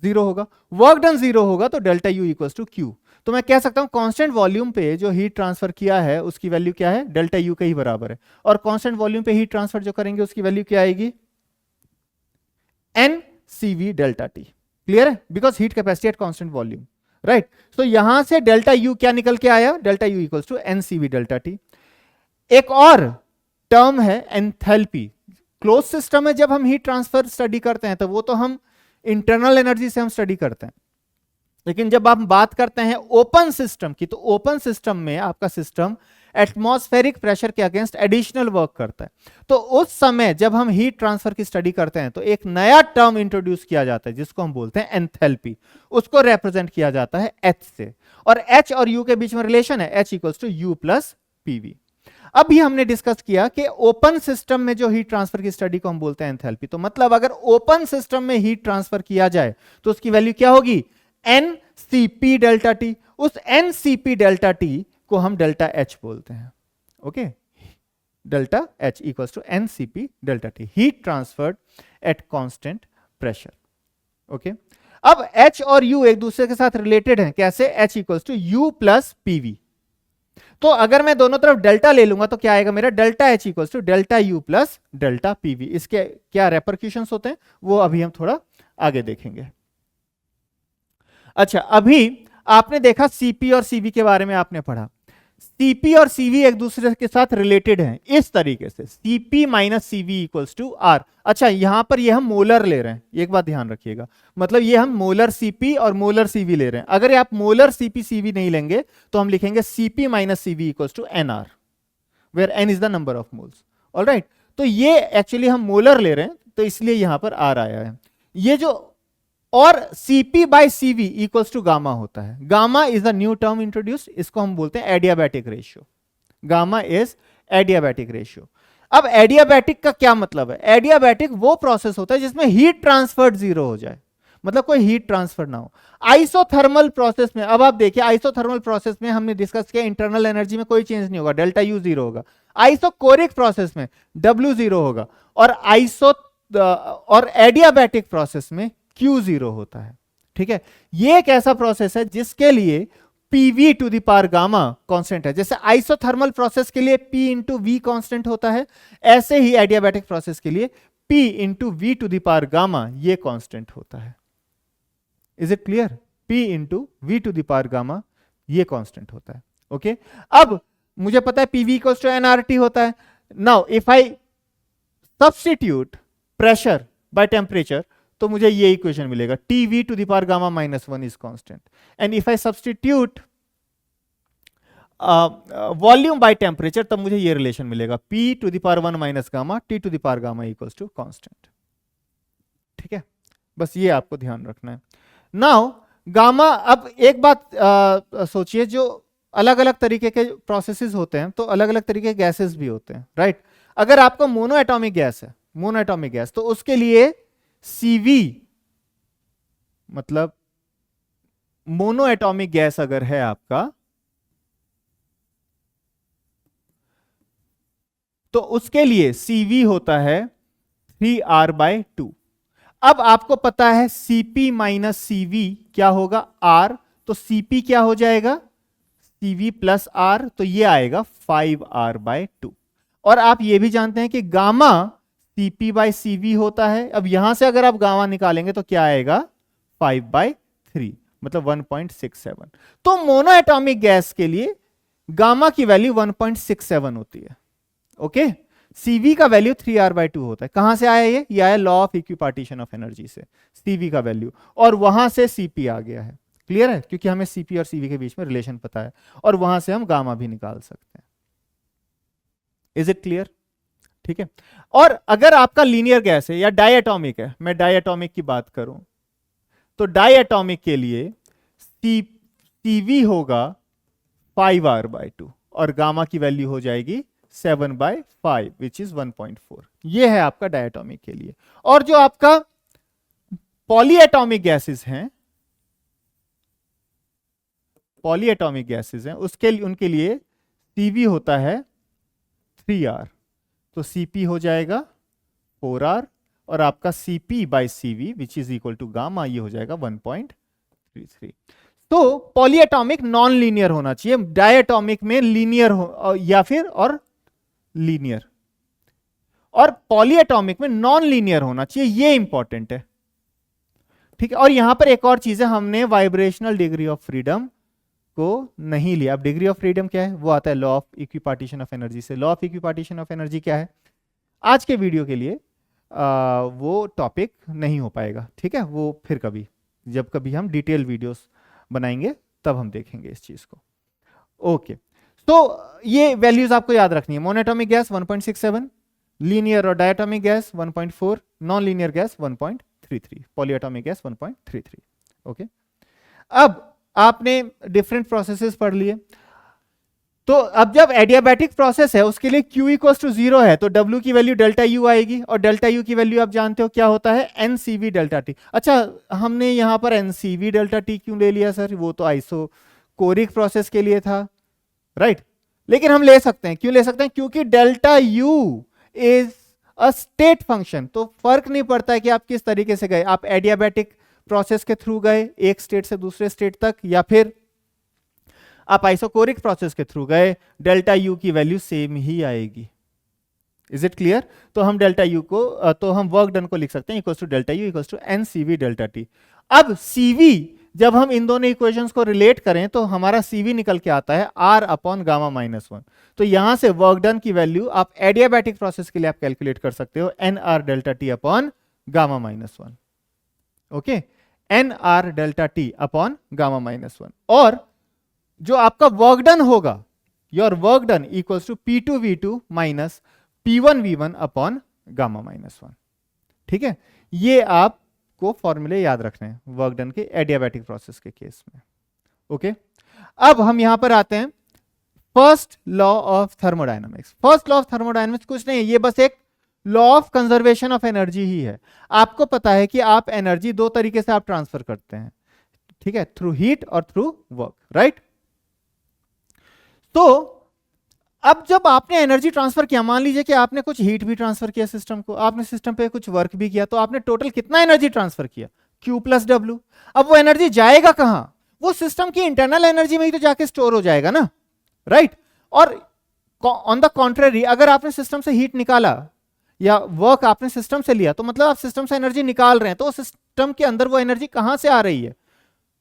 Speaker 1: 0 होगा, वर्क डन 0 होगा तो delta U equals to Q। तो मैं कह सकता हूं कांस्टेंट वॉल्यूम पे जो हीट ट्रांसफर किया है उसकी वैल्यू क्या है? डेल्टा U के ही बराबर है। और कांस्टेंट वॉल्यूम पे हीट ट्रांसफर जो करेंगे उसकी वैल्यू क्या आएगी? NCV delta T। क्लियर है? Because heat capacity at constant volume, right? तो यहां से डेल्टा U क्या निकल के आया? Delta U equals to NCV delta T। एक और टर्म है एंथैल्पी। क्लोज सिस्टम में जब हम हीट ट्रांसफर स्टडी करते हैं तो वो तो हम इंटरनल एनर्जी से हम स्टडी करते हैं, लेकिन जब आप बात करते हैं ओपन सिस्टम की, तो ओपन सिस्टम में आपका सिस्टम एटमॉस्फेरिक प्रेशर के अगेंस्ट एडिशनल वर्क करता है। तो उस समय जब हम हीट ट्रांसफर की स्टडी करते हैं तो एक नया टर्म इंट्रोड्यूस किया जाता है जिसको हम बोलते हैं एंथैल्पी। उसको रिप्रेजेंट किया जाता है H से, और H और U के बीच में रिलेशन है H equals to U plus PV। अभी हमने डिस्कस किया कि ओपन सिस्टम में जो हीट ट्रांसफर की स्टडी को हम बोलते हैं एंथैल्पी। तो मतलब अगर ओपन सिस्टम में हीट ट्रांसफर किया जाए तो उसकी वैल्यू क्या होगी? NCP delta T। उस NCP डेल्टा T को हम डेल्टा H बोलते हैं। Okay, delta H equals to NCP delta T, heat transferred at constant pressure. Okay, अब H और U एक दूसरे के साथ रिलेटेड हैं। कैसे? H equals to U plus PV। तो अगर मैं दोनों तरफ डेल्टा ले लूंगा तो क्या आएगा मेरा? Delta H equals to delta U plus delta PV। इसके क्या रेपरक्यूशंस होते हैं वो अभी हम थोड़ा आगे देखेंगे। अच्छा, अभी आपने देखा CP और CV के बारे में आपने पढ़ा। Cp और Cv एक दूसरे के साथ रिलेटेड हैं इस तरीके से, Cp minus Cv equals to R। अच्छा, यहां पर ये हम मोलर ले रहे हैं, एक बात ध्यान रखिएगा, मतलब ये हम मोलर Cp और मोलर Cv ले रहे हैं। अगर आप मोलर Cp Cv नहीं लेंगे तो हम लिखेंगे Cp minus Cv equals to Nr, where N is the number of moles. Alright, तो ये एक्चुअली हम मोलर ले रहे हैं तो इसलिए यहां पर R आया है। ये जो और Cp by Cv equals to gamma होता है। Gamma is a new term introduced, इसको हम बोलते हैं adiabatic ratio. Gamma is adiabatic ratio. अब एडियाबैटिक का क्या मतलब है? एडियाबैटिक वो प्रोसेस होता है जिसमें हीट ट्रांसफर जीरो हो जाए, मतलब कोई हीट ट्रांसफर ना हो। आइसोथर्मल प्रोसेस में, अब आप देखिए आइसोथर्मल प्रोसेस में हमने डिस्कस किया इंटरनल एनर्जी में कोई चेंज नहीं होगा, डेल्टा यू जीरो होगा। आइसोकोरिक प्रोसेस में डब्ल्यू जीरो होगा, और एडियाबैटिक प्रोसेस में Q जीरो होता है। ठीक है, ये एक ऐसा प्रोसेस है जिसके लिए PV to the power gamma constant है। जैसे आइसोथर्मल प्रोसेस के लिए P इंटू वी कांस्टेंट होता है, ऐसे ही एडियाबैटिक प्रोसेस के लिए P into V to the power gamma ये कांस्टेंट होता है। Is it clear? P into V to the power gamma ये कांस्टेंट होता है। ओके, अब मुझे पता है PV इक्वल्स टू nRT होता है। Now if I substitute pressure by temperature तो मुझे ये इक्वेशन मिलेगा, TV to the power gamma minus 1 is constant. And if I substitute volume by temperature तब मुझे ये रिलेशन मिलेगा, P to the power 1 minus gamma T to the power gamma equals to constant. ठीक है, बस ये आपको ध्यान रखना है। नाउ गामा, अब एक बात सोचिए, जो अलग अलग तरीके के प्रोसेसेस होते हैं तो अलग अलग तरीके के गैसेस भी होते हैं, राइट? अगर आपका मोनो एटॉमिक गैस है, मोनो एटॉमिक गैस, तो उसके लिए Cv मतलब मोनो एटॉमिक गैस अगर है आपका, तो उसके लिए Cv होता है 3R/2। अब आपको पता है Cp माइनस Cv क्या होगा? R, तो Cp क्या हो जाएगा? Cv प्लस R, तो ये आएगा 5R/2। और आप ये भी जानते हैं कि गामा Cp बाई Cv होता है। अब यहां से अगर आप गामा निकालेंगे तो क्या आएगा? 5/3, मतलब 1.67। तो मोनो एटॉमिक गैस के लिए गामा की वैल्यू 1.67 होती है। ओके, Cv का वैल्यू 3R/2 होता है। कहां से आया ये? आया law of equipartition of energy से, Cv का वैल्यू, और वहां से Cp आ गया है। क्लियर है? क्योंकि हमें Cp और Cv के बीच में रिलेशन पता है, और वहां से हम गामा भी निकाल सकते हैं। Is it clear? ठीक है, और अगर आपका लीनियर गैस है या डायएटॉमिक है, मैं डायएटॉमिक की बात करूं तो डायएटॉमिक के लिए Cv होगा 5R/2 और गामा की वैल्यू हो जाएगी 7/5 विच इज 1.4। ये है आपका डायएटॉमिक के लिए। और जो आपका पॉलीएटॉमिक गैसेस हैं, पॉलीएटॉमिक गैसेस हैं, उनके लिए Cv होता है 3R, तो Cp हो जाएगा 4R, और आपका Cp by Cv which is equal to gamma, ये हो जाएगा 1.33। तो पॉलीएटॉमिक नॉन लीनियर होना चाहिए, डायएटॉमिक में लीनियर हो या फिर और लीनियर, और पॉलीएटॉमिक में नॉन लीनियर होना चाहिए, ये इंपॉर्टेंट है। ठीक है, और यहां पर एक और चीज है, हमने वाइब्रेशनल डिग्री ऑफ फ्रीडम को नहीं लिया। अब डिग्री ऑफ फ्रीडम क्या है? वो आता है law of equipartition of energy से। Law of equipartition of energy क्या है? आज के वीडियो के लिए वो टॉपिक नहीं हो पाएगा। ठीक है, वो फिर कभी, जब कभी हम डिटेल वीडियोस बनाएंगे तब हम देखेंगे इस चीज को। ओके, तो ये वैल्यूज आपको याद रखनी है। मोनोएटॉमिक गैस 1.67, लीनियर और diatomic gas 1.4, non linear gas 1.33, polyatomic gas 1.33। Okay, अब आपने डिफरेंट प्रोसेसेस पढ़ लिए, तो अब जब एडियाबैटिक प्रोसेस है उसके लिए Q इक्वल्स टू 0 है, तो W की वैल्यू डेल्टा U आएगी, और डेल्टा U की वैल्यू आप जानते हो क्या होता है? NCV delta T। अच्छा, हमने यहां पर NCV डेल्टा T क्यों ले लिया सर? वो तो आइसोकोरिक प्रोसेस के लिए था, राइट? लेकिन हम ले सकते हैं। क्यों ले सकते हैं? क्योंकि delta U is a state function, तो फर्क नहीं पड़ता है कि आप किस तरीके से गए, आप एडियाबैटिक प्रोसेस के थ्रू गए एक स्टेट से दूसरे स्टेट तक, या फिर आप आइसोकोरिक प्रोसेस के थ्रू गए, डेल्टा यू की वैल्यू सेम ही आएगी। Is it clear? तो हम डेल्टा यू को, तो हम वर्क डन को लिख सकते हैं equals to delta U equals to NCV delta T। अब CV जब हम इन दोनों इक्वेशंस को रिलेट करें तो हमारा CV निकल के आता है R अपॉन गामा माइनस 1। तो यहां से वर्क डन की वैल्यू आप एडियाबैटिक प्रोसेस के लिए आप कैलकुलेट कर सकते हो NR delta T upon gamma minus 1। Okay, NR delta T upon gamma minus 1। और जो आपका वर्क डन होगा, your work done equals to P2V2 minus P1V1 upon gamma minus 1। ठीक है, ये आपको फॉर्मूले याद रखने हैं वर्क डन के एडियाबैटिक प्रोसेस के केस में। ओके, अब हम यहां पर आते हैं first law of thermodynamics. First law of thermodynamics कुछ नहीं है, ये बस एक law of conservation of energy ही है। आपको पता है कि आप एनर्जी दो तरीके से आप ट्रांसफर करते हैं, ठीक है, थ्रू हीट और थ्रू वर्क, राइट। तो अब जब आपने एनर्जी ट्रांसफर किया, मान लीजिए कि आपने कुछ हीट भी ट्रांसफर किया सिस्टम को, आपने सिस्टम पे कुछ वर्क भी किया, तो आपने टोटल कितना एनर्जी ट्रांसफर किया? Q plus W। अब वो एनर्जी जाएगा कहां? वो सिस्टम की इंटरनल एनर्जी में ही तो जाके स्टोर हो जाएगा ना, राइट। और ऑन द कॉन्ट्रेरी, अगर आपने सिस्टम से हीट निकाला या वर्क आपने सिस्टम से लिया, तो मतलब आप सिस्टम से एनर्जी निकाल रहे हैं, तो सिस्टम के अंदर वो एनर्जी कहां से आ रही है?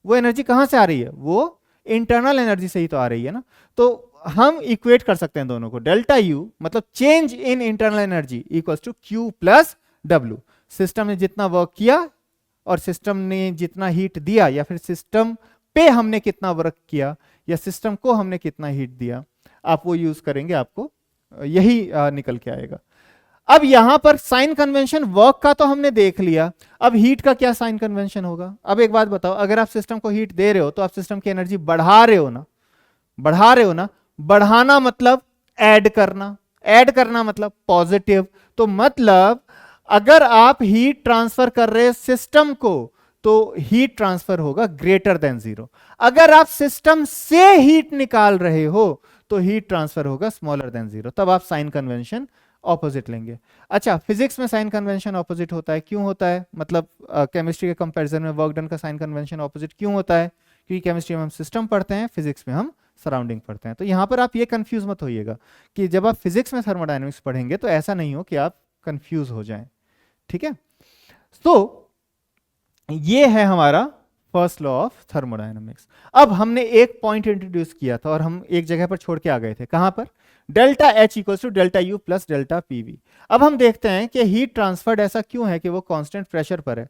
Speaker 1: वो एनर्जी कहां से आ रही है? वो इंटरनल एनर्जी से ही तो आ रही है ना। तो हम इक्वेट कर सकते हैं दोनों को, डेल्टा यू मतलब change in internal energy equals to Q plus W। System ने जितना वर्क किया और सिस्टम ने जितना हीट दिया, या फिर सिस्टम पे हमने कितना वर्क किया या सिस्टम को हमने कितना हीट दिया, आप वो यूज करेंगे, आपको यही निकल के आएगा। अब यहां पर साइन कन्वेंशन वर्क का तो हमने देख लिया, अब हीट का क्या साइन कन्वेंशन होगा? अब एक बात बताओ, अगर आप सिस्टम को हीट दे रहे हो तो आप सिस्टम की एनर्जी बढ़ा रहे हो ना, बढ़ा रहे हो ना। बढ़ाना मतलब ऐड करना, ऐड करना मतलब पॉजिटिव। तो मतलब अगर आप हीट ट्रांसफर कर रहे हैं सिस्टम को, तो हीट ट्रांसफर होगा ग्रेटर देन 0। अगर आप सिस्टम से हीट निकाल रहे हो तो हीट ट्रांसफर होगा स्मॉलर देन 0, तब आप साइन कन्वेंशन ऑपोजिट लेंगे। अच्छा, फिजिक्स में साइन कन्वेंशन ऑपोजिट होता है, क्यों होता है? मतलब केमिस्ट्री के कंपैरिजन में वर्क डन का साइन कन्वेंशन ऑपोजिट क्यों होता है? क्योंकि केमिस्ट्री में हम सिस्टम पढ़ते हैं, फिजिक्स में हम सराउंडिंग पढ़ते हैं। तो यहां पर आप ये कंफ्यूज मत होइएगा कि जब आप फिजिक्स में थर्मोडायनामिक्स पढ़ेंगे तो ऐसा नहीं हो कि आप कंफ्यूज हो जाएं, ठीक है। तो ये है हमारा फर्स्ट लॉ ऑफ थर्मोडायनामिक्स। अब हमने एक पॉइंट इंट्रोड्यूस किया था और हम एक जगह पर छोड़ के आ गए थे, कहां पर? Delta H equals to delta U plus delta PV। अब हम देखते हैं कि हीट ट्रांसफर्ड ऐसा क्यों है कि वो कांस्टेंट प्रेशर पर है।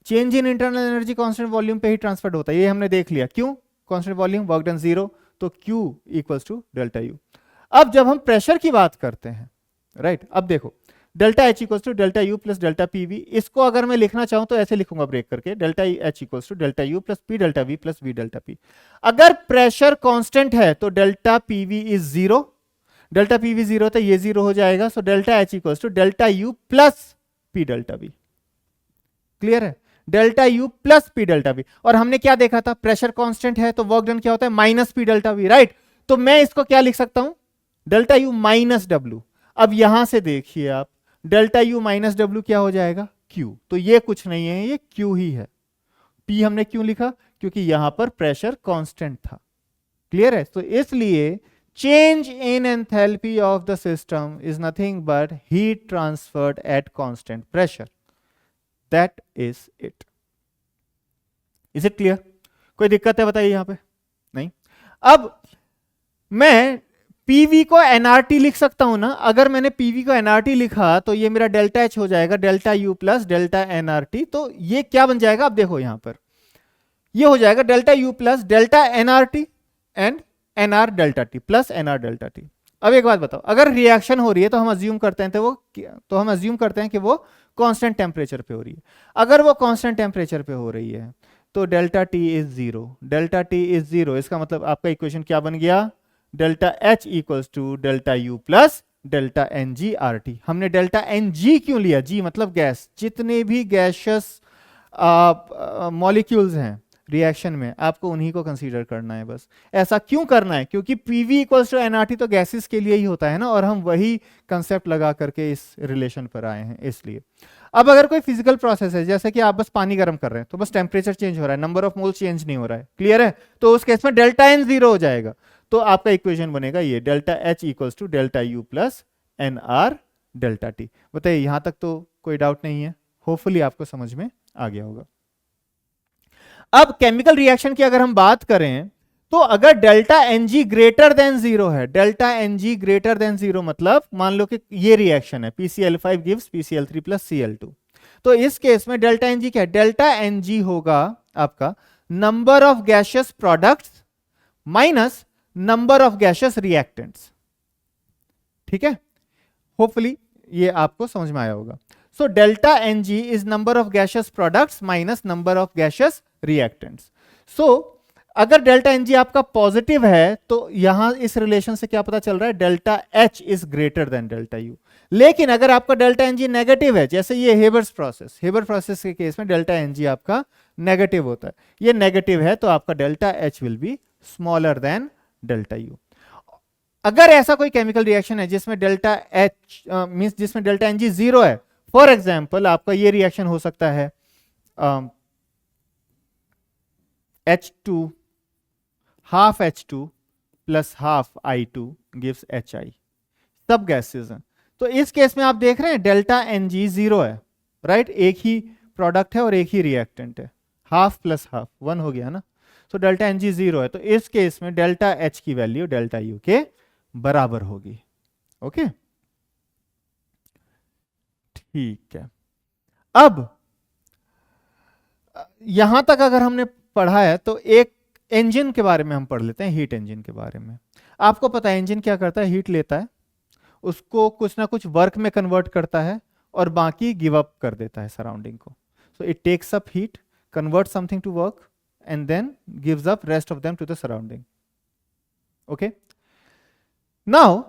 Speaker 1: Change in internal energy constant volume पे ही ट्रांसफर्ड होता है, ये हमने देख लिया। क्यों? कांस्टेंट वॉल्यूम, वर्क डन 0, तो Q equals to delta U। अब जब हम प्रेशर की बात करते हैं, राइट, अब देखो delta H equals to delta U plus delta PV, इसको अगर मैं लिखना चाहूं तो ऐसे लिखूंगा ब्रेक करके, delta H equals to delta U plus P delta V plus V delta P। अगर प्रेशर कांस्टेंट है तो delta PV is 0, delta PV 0 तो ये 0 हो जाएगा। So delta H equals to delta U plus P delta V। Clear है? Delta U plus P delta V। और हमने क्या देखा था? प्रेशर कांस्टेंट है तो वर्क डन क्या होता है? Minus P delta V, right. तो मैं इसको क्या लिख सकता हूं? Delta U minus W। अब यहां से देखिए आप, डेल्टा U माइनस W क्या हो जाएगा? Q। तो ये कुछ नहीं है, ये Q ही है। P हमने क्यों लिखा? क्योंकि यहां पर प्रेशर कांस्टेंट था। क्लियर है? तो इसलिए change in enthalpy of the system is nothing but heat transferred at constant pressure. That is it. Is it clear? कोई दिक्कत है बताइए यहां पे? नहीं। अब मैं PV को nRT लिख सकता हूं ना। अगर मैंने PV को nRT लिखा तो ये मेरा डेल्टा H हो जाएगा delta U plus delta nRT। तो ये क्या बन जाएगा? अब देखो यहां पर ये हो जाएगा delta U plus delta nRT and nR delta T plus nR delta T। अब एक बात बताओ, अगर रिएक्शन हो रही है तो हम अज्यूम करते हैं कि वो कांस्टेंट टेम्परेचर पे हो रही है। अगर वो कांस्टेंट टेम्परेचर पे हो रही है तो delta T is 0, delta T is 0, इसका मतलब आपका इक्वेशन क्या बन गया? Delta H equals to delta U plus delta NG RT। हमने डेल्टा NG क्यों लिया? G मतलब गैस। जितने भी गैसियस मॉलिक्यूल्स हैं रिएक्शन में, आपको उन्हीं को कंसीडर करना है बस। ऐसा क्यों करना है? क्योंकि PV इक्वल्स टू nRT तो गैसेस के लिए ही होता है ना, और हम वही कंसेप्ट लगा करके इस रिलेशन पर आए हैं, इसलिए। अब अगर कोई फिजिकल प्रोसेस है, जैसे कि आप बस पानी गर्म कर रहे हैं, तो बस टेम्परेचर चेंज हो रहा है, नंबर ऑफ मोल चेंज नहीं हो रहा है। क्लियर है? तो उस केस में डेल्टा N 0 हो जाएगा। तो आपका इक्वेशन बनेगा ये, delta H equals to delta U plus nR delta T। बताइए, यहां तक तो कोई डाउट नहीं है? होपफुली आपको समझ में आ गया होगा। अब केमिकल रिएक्शन की अगर हम बात करें तो अगर delta NG greater than zero है, delta NG greater than zero मतलब मान लो कि ये रिएक्शन है PCl5 gives PCl3 plus Cl2, तो इस केस में डेल्टा एनजी क्या है? डेल्टा एनजी होगा आपका number of gaseous products minus number of gaseous reactants. ठीक है, होपफुली ये आपको समझ में आया होगा। So delta NG is number of gaseous products minus number of gaseous reactants. So अगर डेल्टा एनजी आपका पॉजिटिव है तो यहां इस रिलेशन से क्या पता चल रहा है? Delta H is greater then delta U. लेकिन अगर आपका डेल्टा एनजी नेगेटिव है, जैसे ये हेबर्स प्रोसेस के केस में डेल्टा एनजी आपका नेगेटिव होता है, ये नेगेटिव है तो आपका delta H will be smaller then delta U. अगर ऐसा कोई केमिकल रिएक्शन है जिसमें डेल्टा एच मींस जिसमें डेल्टा एनजी जीरो है, फॉर एग्जांपल आपका ये रिएक्शन हो सकता है H2 half H2 plus half I2 gives HI, सब गैसेस हैं। तो इस केस में आप देख रहे हैं डेल्टा Ng जीरो है, राइट? एक ही प्रोडक्ट है और एक ही रिएक्टेंट है, हाफ प्लस हाफ 1 हो गया ना। तो डेल्टा Ng जीरो है, तो इस केस में डेल्टा H की वैल्यू डेल्टा U के बराबर होगी। ओके, ठीक है। अब यहां तक अगर हमने पढ़ा है तो एक इंजन के बारे में हम पढ़ लेते हैं, हीट इंजन के बारे में। आपको पता है इंजन क्या करता है? हीट लेता है, उसको कुछ ना कुछ वर्क में कन्वर्ट करता है और बाकी गिव अप कर देता है सराउंडिंग को। So it takes up heat, convert something to work and then gives up rest of them to the surrounding. Okay, now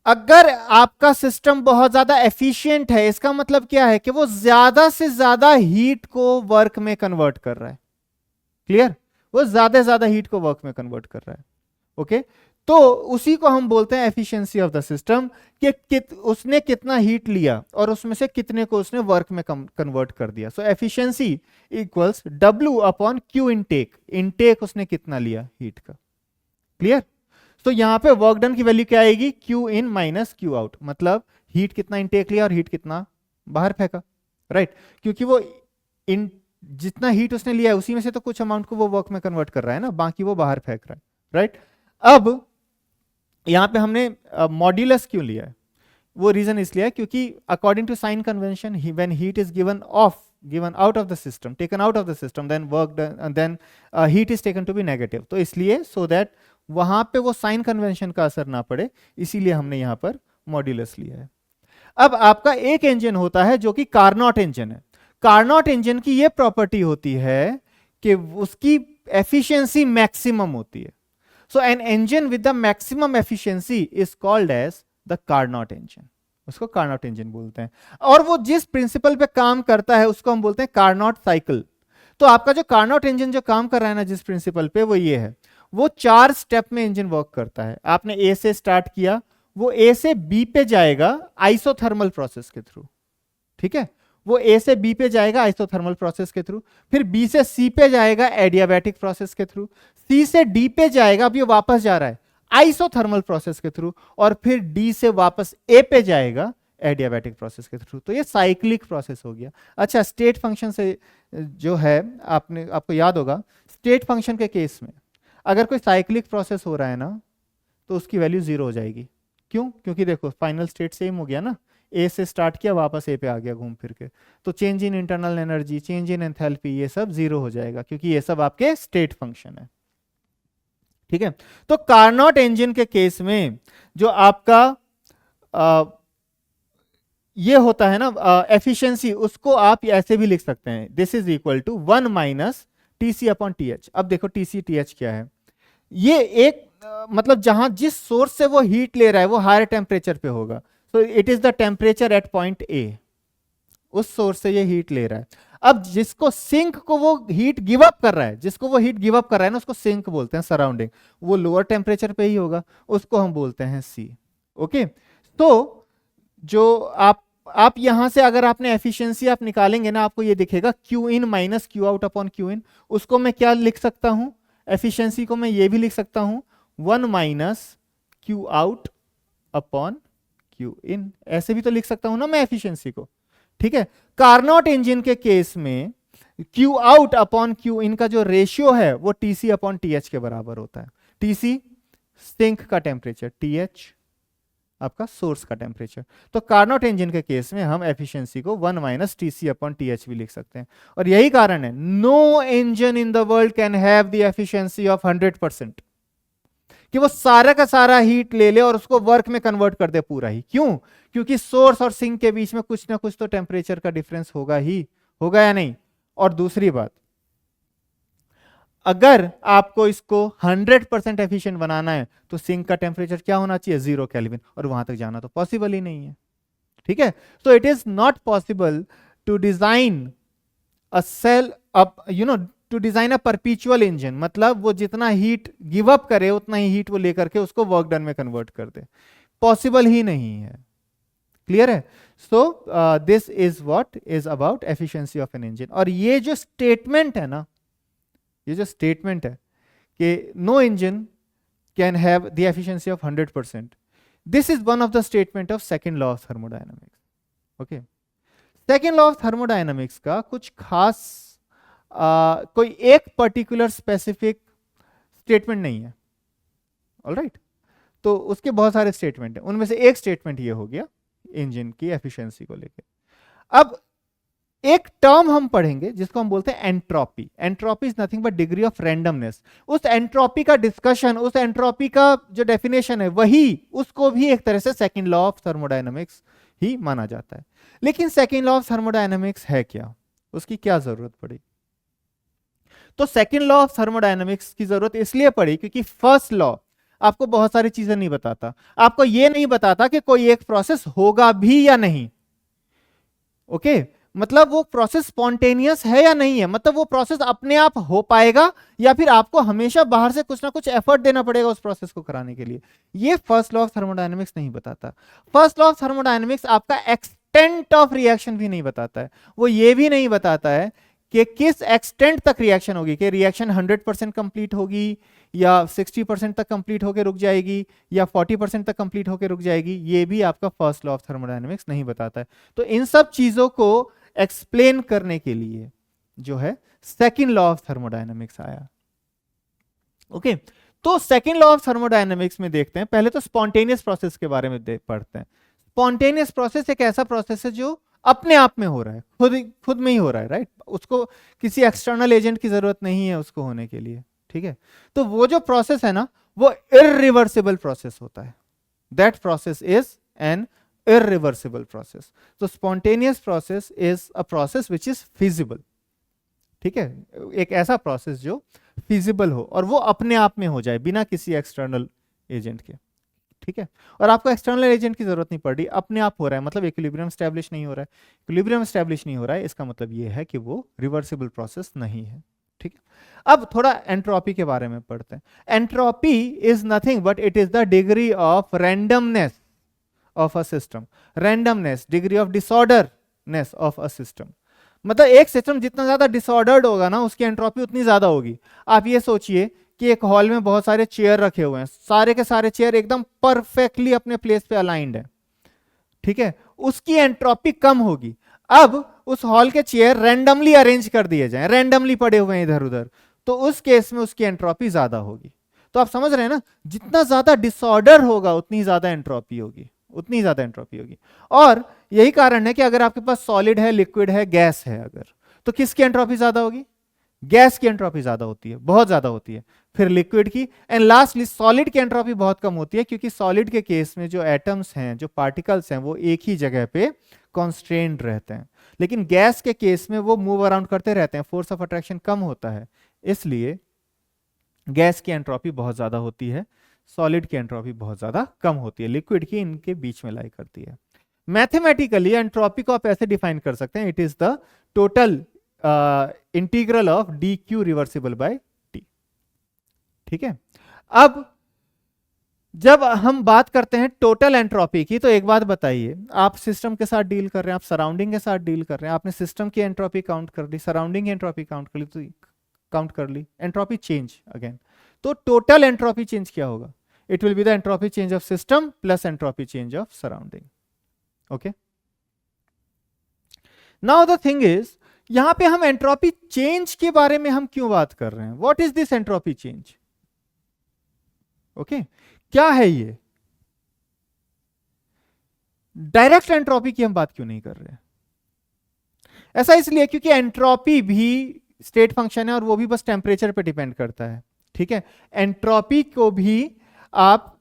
Speaker 1: अगर आपका सिस्टम बहुत ज्यादा एफिशिएंट है, इसका मतलब क्या है कि वो ज्यादा से ज्यादा हीट को वर्क में कन्वर्ट कर रहा है। क्लियर? वो ज्यादा से ज्यादा हीट को वर्क में कन्वर्ट कर रहा है। ओके, तो उसी को हम बोलते हैं एफिशिएंसी ऑफ द सिस्टम, कि उसने कितना हीट लिया और उसमें से कितने को उसने वर्क में कन्वर्ट कर दिया। So efficiency equals W upon Q intake, intake उसने कितना लिया हीट का। क्लियर? तो यहां पे वर्क डन की वैल्यू क्या आएगी? Q इन माइनस Q आउट, मतलब हीट कितना इनटेक लिया और हीट कितना बाहर फेंका, राइट? क्योंकि वो इन जितना हीट उसने लिया है उसी में से तो कुछ अमाउंट को वो वर्क में कन्वर्ट कर रहा है ना, बाकी वो बाहर फेंक रहा है, राइट? अब यहां पे हमने मॉड्यूलस क्यों लिया है? वो रीजन इसलिए है क्योंकि according to sign convention when heat is given out of the system, taken out of the system, then then heat is taken to be negative. तो इसलिए सो दैट वहां पे वो साइन कन्वेंशन का असर ना पड़े, इसीलिए हमने यहां पर मॉड्यूलस लिया है। अब आपका एक इंजन होता है जो कि कार्नोट इंजन है। कार्नोट इंजन की ये प्रॉपर्टी होती है कि उसकी एफिशिएंसी मैक्सिमम होती है। So an engine with the maximum efficiency is called as the Carnot engine, उसको कार्नोट इंजन बोलते हैं। और वो जिस प्रिंसिपल पे काम करता है उसको हम बोलते हैं कार्नोट साइकिल। तो आपका जो कार्नोट इंजन जो काम कर रहा है ना जिस प्रिंसिपल पे, वो ये है, वो 4 स्टेप में इंजन वर्क करता है। आपने ए से स्टार्ट किया, वो ए से बी पे जाएगा आइसोथर्मल प्रोसेस के थ्रू। ठीक है, वो ए से बी पे जाएगा आइसोथर्मल प्रोसेस के थ्रू, फिर बी से सी पे जाएगा एडियाबैटिक प्रोसेस के थ्रू, सी से डी पे जाएगा, अब ये वापस जा रहा है आइसोथर्मल प्रोसेस के थ्रू, और फिर डी से वापस ए पे जाएगा एडियाबैटिक प्रोसेस के थ्रू। तो ये साइक्लिक प्रोसेस हो गया। अच्छा, स्टेट फंक्शन से जो है आपको याद होगा, स्टेट फंक्शन के केस में अगर कोई साइक्लिक प्रोसेस हो रहा है ना तो उसकी वैल्यू 0 हो जाएगी। क्यों? क्योंकि देखो फाइनल स्टेट सेम हो गया ना, ए से स्टार्ट किया वापस ए पे आ गया घूम फिर के, तो change in internal energy, change in enthalpy, ये सब 0 हो जाएगा क्योंकि ये सब आपके स्टेट फंक्शन है। ठीक है, तो कार्नोट इंजन के केस में जो आपका ये होता है ना एफिशिएंसी, उसको आप ऐसे भी लिख सकते हैं, this is equal to 1 minus TC upon TH. अब देखो टीसी टीएच क्या है, ये एक मतलब जहां जिस सोर्स से वो हीट ले रहा है वो हायर टेम्परेचर पे होगा, सो it is the temperature at point A, उस सोर्स से ये हीट ले रहा है। अब जिसको सिंक को वो हीट गिव अप कर रहा है, जिसको वो हीट गिव अप कर रहा है ना, उसको सिंक बोलते हैं, सराउंडिंग, वो लोअर टेम्परेचर पे ही होगा, उसको हम बोलते हैं सी। ओके, तो जो आप यहां से अगर आपने एफिशिएंसी आप निकालेंगे ना, आपको ये दिखेगा Q in minus Q out upon Q in. उसको मैं क्या लिख सकता हूं, एफिशिएंसी को मैं ये भी लिख सकता हूं 1 minus Q out upon Q in, ऐसे भी तो लिख सकता हूं ना मैं एफिशिएंसी को। ठीक है, कार्नोट इंजन के केस में क्यू आउट अपॉन क्यू इन का जो रेशियो है वो टीसी अपॉन टीएच के बराबर होता है। टीसी सिंक का टेम्परेचर, टीएच आपका सोर्स का टेम्परेचर। तो कार्नोट इंजन के केस में हम एफिशिएंसी को 1 माइनस टीसी अपॉन टीएच भी लिख सकते हैं। और यही कारण है no engine in the world can have the efficiency of 100%, कि वो सारा का सारा हीट ले ले और उसको वर्क में कन्वर्ट कर दे पूरा ही। क्यों? क्योंकि सोर्स और सिंक के बीच में कुछ ना कुछ तो टेम्परेचर का डिफरेंस होगा ही, होगा या नहीं। और दूसरी बात, अगर आपको इसको 100% एफिशिएंट बनाना है तो सिंक का टेम्परेचर क्या होना चाहिए? 0 केल्विन, और वहां तक जाना तो पॉसिबल ही नहीं है। ठीक है, so it is not possible to design a cell up, to design a perpetual engine, मतलब वो जितना हीट गिव अप करे उतना ही हीट वो लेकर के उसको वर्क डन में कन्वर्ट कर दे, पॉसिबल ही नहीं है। क्लियर है? So this is what is about efficiency of an engine. और ये जो स्टेटमेंट है ना, ये जो स्टेटमेंट है कि no engine can have the efficiency of 100%, this is one of the statement of second law of thermodynamics. Okay, second law of thermodynamics का कुछ खास कोई एक पर्टिकुलर स्पेसिफिक स्टेटमेंट नहीं है। ऑलराइट, तो उसके बहुत सारे स्टेटमेंट हैं, उनमें से एक स्टेटमेंट ये हो गया इंजन की एफिशिएंसी को लेकर। अब एक टर्म हम पढ़ेंगे जिसको हम बोलते हैं entropy. Entropy is nothing but degree of randomness. उस एंट्रोपी का डिस्कशन, उस एंट्रोपी का जो डेफिनेशन है वही, उसको भी एक तरह से सेकंड लॉ ऑफ थर्मोडायनामिक्स ही माना जाता है। लेकिन सेकंड लॉ ऑफ थर्मोडायनामिक्स है क्या, उसकी क्या जरूरत पड़ी? तो सेकंड लॉ ऑफ थर्मोडायनामिक्स की जरूरत इसलिए पड़ी क्योंकि फर्स्ट लॉ आपको बहुत सारी चीजें नहीं बताता। आपको यह नहीं बताता कि कोई एक प्रोसेस होगा भी या नहीं। ओके, मतलब वो प्रोसेस स्पॉन्टेनियस है या नहीं है, मतलब वो प्रोसेस अपने आप हो पाएगा या फिर आपको हमेशा बाहर से कुछ ना कुछ एफर्ट देना पड़ेगा उस प्रोसेस को कराने के लिए। ये फर्स्ट लॉ ऑफ थर्मोडायनेमिक्स नहीं बताता। फर्स्ट लॉ ऑफ थर्मोडायनेमिक्स आपका एक्सटेंट ऑफ रिएक्शन भी नहीं बताता है। वो ये भी नहीं बताता है कि किस एक्सटेंट तक रिएक्शन होगी, कि रिएक्शन 100% कंप्लीट होगी या 60% तक कंप्लीट होकर रुक जाएगी या 40% तक कंप्लीट होकर रुक जाएगी। ये भी आपका फर्स्ट लॉ ऑफ थर्मोडायनेमिक्स नहीं बताता है। तो इन सब चीजों को एक्सप्लेन करने के लिए जो है सेकंड लॉ ऑफ थर्मोडायनेमिक्स आया। ओके, तो सेकंड लॉ ऑफ थर्मोडायनेमिक्स में देखते हैं, पहले तो स्पॉन्टेनियस प्रोसेस के बारे में पढ़ते हैं। स्पॉन्टेनियस प्रोसेस एक ऐसा प्रोसेस है जो अपने आप में हो रहा है, खुद में ही हो रहा है, राइट? उसको किसी एक्सटर्नल एजेंट की जरूरत नहीं है उसको होने के लिए। ठीक है, तो वो जो प्रोसेस है ना वो इररिवर्सिबल प्रोसेस होता है। That process is an irreversible process. So spontaneous process is a process which is feasible. ठीक है, एक ऐसा प्रोसेस जो feasible हो और वो अपने आप में हो जाए बिना किसी एक्सटर्नल एजेंट के। ठीक है, और आपको एक्सटर्नल एजेंट की जरूरत नहीं पड़ रही, अपने आप हो रहा है, मतलब इक्विलिब्रियम स्टैब्लिश नहीं हो रहा है। इक्विलिब्रियम स्टैब्लिश नहीं हो रहा है इसका मतलब ये है कि वो रिवर्सिबल प्रोसेस नहीं है। ठीक है, अब थोड़ा एंट्रोपी के बारे में पढ़ते हैं। Entropy is nothing but it is the degree of randomness of a system, randomness, degree of disorderness of a system। मतलब एक सिस्टम जितना ज्यादा डिसऑर्डर्ड होगा ना उसकी एंट्रोपी उतनी ज्यादा होगी। आप ये सोचिए कि एक हॉल में बहुत सारे चेयर रखे हुए हैं, सारे के सारे चेयर एकदम परफेक्टली अपने प्लेस पे अलाइंड है। ठीक है, उसकी एंट्रोपी कम होगी। अब उस हॉल के चेयर रैंडमली अरेंज कर दिए जाएं, रैंडमली पड़े हुए हैं इधर उधर, तो उस केस में उसकी एंट्रोपी ज्यादा होगी। तो आप समझ रहे हैं ना, जितना ज्यादा डिसऑर्डर होगा उतनी ज्यादा एंट्रोपी होगी, उतनी ज्यादा एंट्रोपी होगी। और यही कारण है कि अगर आपके पास सॉलिड है, लिक्विड है, गैस है, अगर तो किसकी एंट्रोपी ज्यादा होगी? गैस की एंट्रोपी ज्यादा होती है, बहुत ज्यादा होती है, फिर लिक्विड की, एंड लास्टली सॉलिड की एंट्रोपी बहुत कम होती है, क्योंकि सॉलिड के केस में जो एटम्स हैं, जो पार्टिकल्स हैं, वो एक ही जगह पे कॉन्स्ट्रेन्ड रहते हैं। लेकिन गैस के केस में वो मूव अराउंड करते रहते हैं, फोर्स ऑफ अट्रैक्शन कम होता है, इसलिए गैस की एंट्रोपी बहुत ज्यादा होती है, सॉलिड की एंट्रोपी बहुत ज्यादा कम होती है, लिक्विड की इनके बीच में लाई करती है। मैथमेटिकली एंट्रोपी को आप ऐसे डिफाइन कर सकते हैं, it is the total integral of D Q reversible by T. ठीक है, अब जब हम बात करते हैं टोटल एंट्रोपी की, तो एक बात बताइए, आप सिस्टम के साथ डील कर रहे हैं, आप सराउंडिंग के साथ डील कर रहे हैं, आपने सिस्टम की एंट्रोपी काउंट कर ली, सराउंडिंग की एंट्रोपी काउंट कर ली, एंट्रोपी चेंज अगेन, तो टोटल एंट्रोपी चेंज क्या होगा? It will be the entropy change of system plus entropy change of surrounding. Okay, now the thing is, यहां पे हम एंट्रोपी चेंज के बारे में हम क्यों बात कर रहे हैं? What is this entropy change? Okay, क्या है ये? डायरेक्ट एंट्रोपी की हम बात क्यों नहीं कर रहे हैं? ऐसा इसलिए क्योंकि एंट्रोपी भी स्टेट फंक्शन है और वो भी बस टेम्परेचर पे डिपेंड करता है। ठीक है, एंट्रोपी को भी आप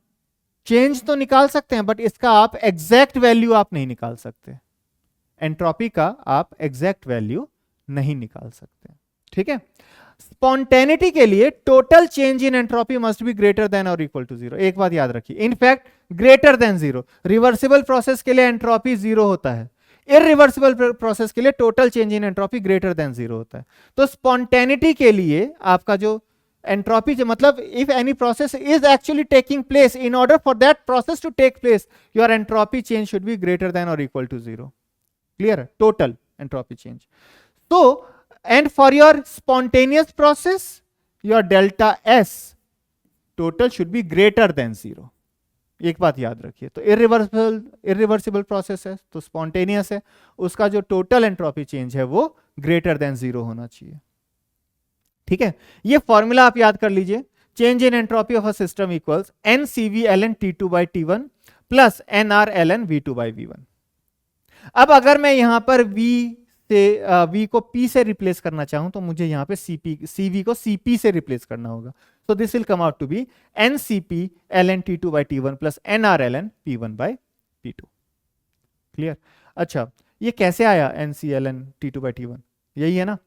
Speaker 1: चेंज तो निकाल सकते हैं, बट इसका आप एग्जैक्ट वैल्यू आप नहीं निकाल सकते। एंट्रोपी का आप एग्जैक्ट वैल्यू नहीं निकाल सकते। ठीक है, स्पॉन्टेनिटी के लिए total change in entropy must be greater than और इक्वल टू जीरो। एक बात याद रखिए, in fact greater than zero. Reversible process के लिए एंट्रोपी जीरो होता है, इरिवर्सिबल प्रोसेस के लिए total change in entropy greater than zero होता है। तो स्पॉन्टेनिटी के लिए आपका जो एंट्रोपी मतलब if any process is actually taking place, in order for that process to take place your entropy change should be greater than और equal to zero. Clear है? Total entropy change. तो and for your spontaneous process your delta S total should be greater than zero। एक बात याद रखिए, तो irreversible process है तो स्पॉन्टेनियस है, उसका जो टोटल एंट्रोपी चेंज है वो ग्रेटर देन जीरो होना चाहिए। ठीक है, ये फॉर्मूला आप याद कर लीजिए, change in entropy of a system equals NCV ln T2 by T1 plus NR ln V2 by V1। अब अगर मैं यहां पर V को P से रिप्लेस करना चाहूं तो मुझे यहां पे CV को CP से रिप्लेस करना होगा। So this will come out to be NCP ln T2 by T1 plus NR ln P1 by P2। Clear? अच्छा, ये कैसे आया NC ln T2 by T1? यही है ना,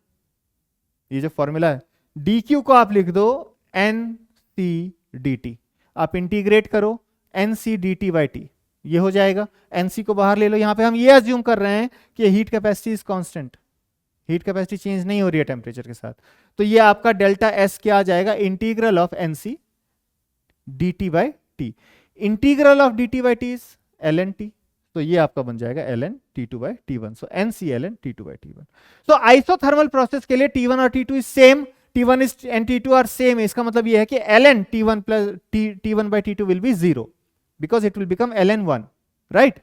Speaker 1: ये जो फॉर्मूला है। DQ को आप लिख दो NC dt, आप इंटीग्रेट करो NC dt by T, ये हो जाएगा। NC को बाहर ले लो। यहां पे हम ये अज्यूम कर रहे हैं कि heat capacity is constant, heat capacity change नहीं हो रही है टेम्परेचर के साथ। तो ये आपका डेल्टा S क्या आ जाएगा? Integral of NC dt by T। Integral of dt by T is ln T, तो ये आपका बन जाएगा ln T2 by T1। So NC ln T2 by T1। तो आइसोथर्मल प्रोसेस के लिए T1 और T2 is same, T1 is and T2 are same. इसका मतलब ये है कि ln T1 plus T1 by T2 will be zero, because it will become ln1, right?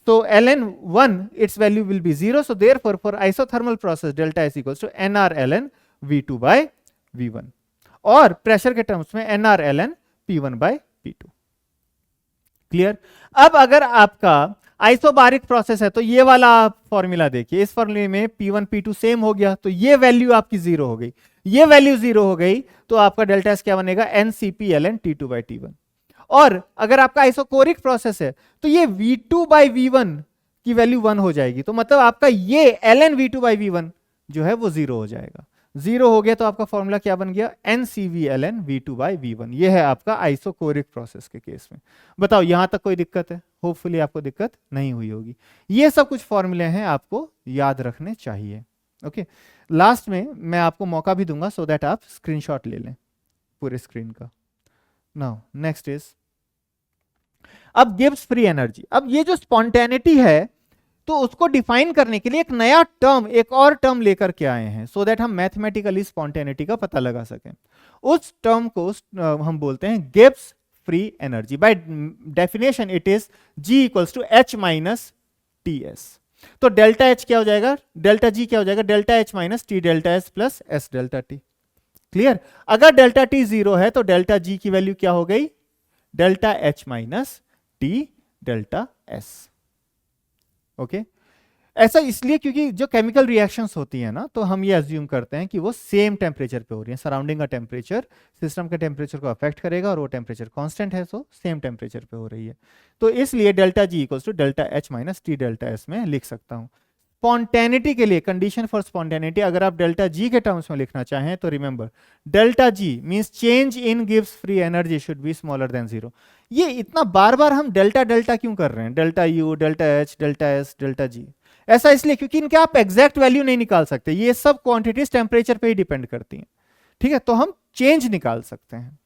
Speaker 1: So ln1 its value will be 0, so therefore for isothermal process delta S equals to nr ln V2 by V1 और pressure के terms में nr ln P1 by P2। Clear? अब अगर आपका isobaric process है तो ये वाला आप फॉर्मूला देखिए, इस फॉर्मूले में P1 P2 सेम हो गया तो ये वैल्यू आपकी जीरो हो गई, ये वैल्यू जीरो हो गई तो आपका डेल्टा एस क्या बनेगा? NCP ln T2 by T1। और अगर आपका आइसोकोरिक प्रोसेस है तो ये V2 by V1 की वैल्यू 1 हो जाएगी, तो मतलब आपका ये ln V2 by V1 जो है वो जीरो हो जाएगा। जीरो हो गया तो आपका फॉर्मूला क्या बन गया? NCV ln V2 by V1। ये है आपका आइसोकोरिक प्रोसेस के केस में। बताओ यहां तक कोई दिक्कत है? होपफुली आपको दिक्कत नहीं हुई होगी। ये सब कुछ फॉर्मूले हैं, आपको याद रखने चाहिए। ओके, लास्ट में मैं आपको मौका भी दूंगा सो दैट आप स्क्रीनशॉट ले लें पूरे स्क्रीन का। नाउ नेक्स्ट इज, अब गिब्स फ्री एनर्जी। अब ये जो स्पॉन्टेनिटी है तो उसको डिफाइन करने के लिए एक नया टर्म, एक और टर्म लेकर के आए हैं सो दैट हम मैथमेटिकली स्पॉन्टेनिटी का पता लगा सकें। उस टर्म को हम बोलते हैं Gibbs free energy. By definition it is G equals to H minus TS। तो डेल्टा H क्या हो जाएगा? डेल्टा G क्या हो जाएगा? Delta H minus T delta S plus S delta T। Clear? अगर डेल्टा T जीरो है तो डेल्टा G की वैल्यू क्या हो गई? Delta H minus T delta S। Okay, ऐसा इसलिए क्योंकि जो केमिकल रिएक्शंस होती है ना, तो हम ये अज्यूम करते हैं कि वो सेम टेम्परेचर पे हो रही है। सराउंडिंग का टेम्परेचर सिस्टम के टेम्परेचर को अफेक्ट करेगा और वो टेम्परेचर कांस्टेंट है, सो सेम टेम्परेचर पे हो रही है। तो इसलिए delta G equals to delta H minus T delta S में लिख सकता हूं। स्पॉन्टेनिटी के लिए कंडीशन फॉर स्पॉन्टेनिटी अगर आप डेल्टा G के टर्म्स में लिखना चाहें तो remember delta G means change in gives free energy should be smaller than zero. ये इतना बार बार हम डेल्टा डेल्टा क्यों कर रहे हैं? Delta U, delta H, delta S, delta G। ऐसा इसलिए क्योंकि इनके आप एग्जैक्ट वैल्यू नहीं निकाल सकते, ये सब क्वांटिटीज टेम्परेचर पे ही डिपेंड करती हैं। ठीक है, तो हम चेंज निकाल सकते हैं।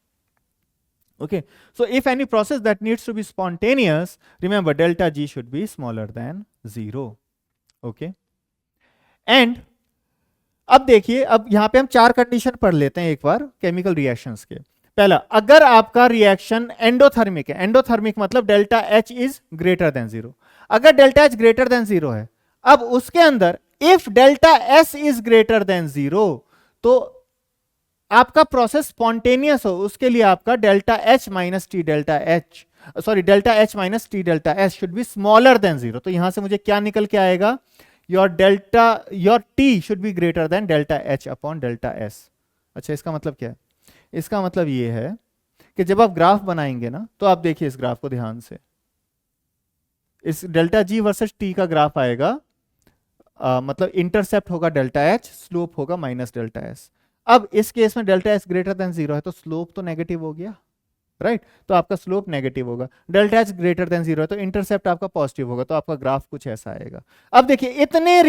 Speaker 1: Okay, so if any process that needs to be spontaneous, remember delta G should be smaller than zero. Okay, and अब देखिए, अब यहां पे हम चार कंडीशन पढ़ लेते हैं एक बार केमिकल रिएक्शंस के। पहला, अगर आपका रिएक्शन एंडोथर्मिक है, एंडोथर्मिक मतलब delta H is greater than zero. अगर delta H greater than zero है, अब उसके अंदर if delta S is greater than 0, तो आपका प्रोसेस स्पॉन्टेनियस हो, उसके लिए आपका delta H minus T delta H, sorry delta H minus T delta S should be smaller than 0। तो यहां से मुझे क्या निकल के आएगा, your T should be greater then delta H upon delta S. अच्छा, इसका मतलब क्या है? इसका मतलब ये है कि जब आप ग्राफ बनाएंगे ना, तो आप देखिए इस ग्राफ को ध्यान से, इस डेल्टा जी वर्सेस टी का ग्राफ आएगा, मतलब इंटरसेप्ट होगा डेल्टा एच, स्लोप होगा माइनस डेल्टा एस। अब इस केस में डेल्टा एस ग्रेटर देन 0 है, तो स्लोप तो नेगेटिव हो गया, राइट? तो आपका स्लोप नेगेटिव होगा। डेल्टा एच ग्रेटर देन 0 है, तो इंटरसेप्ट आपका पॉजिटिव होगा, तो आपका ग्राफ कुछ ऐसा आएगा। अब देखिए इतने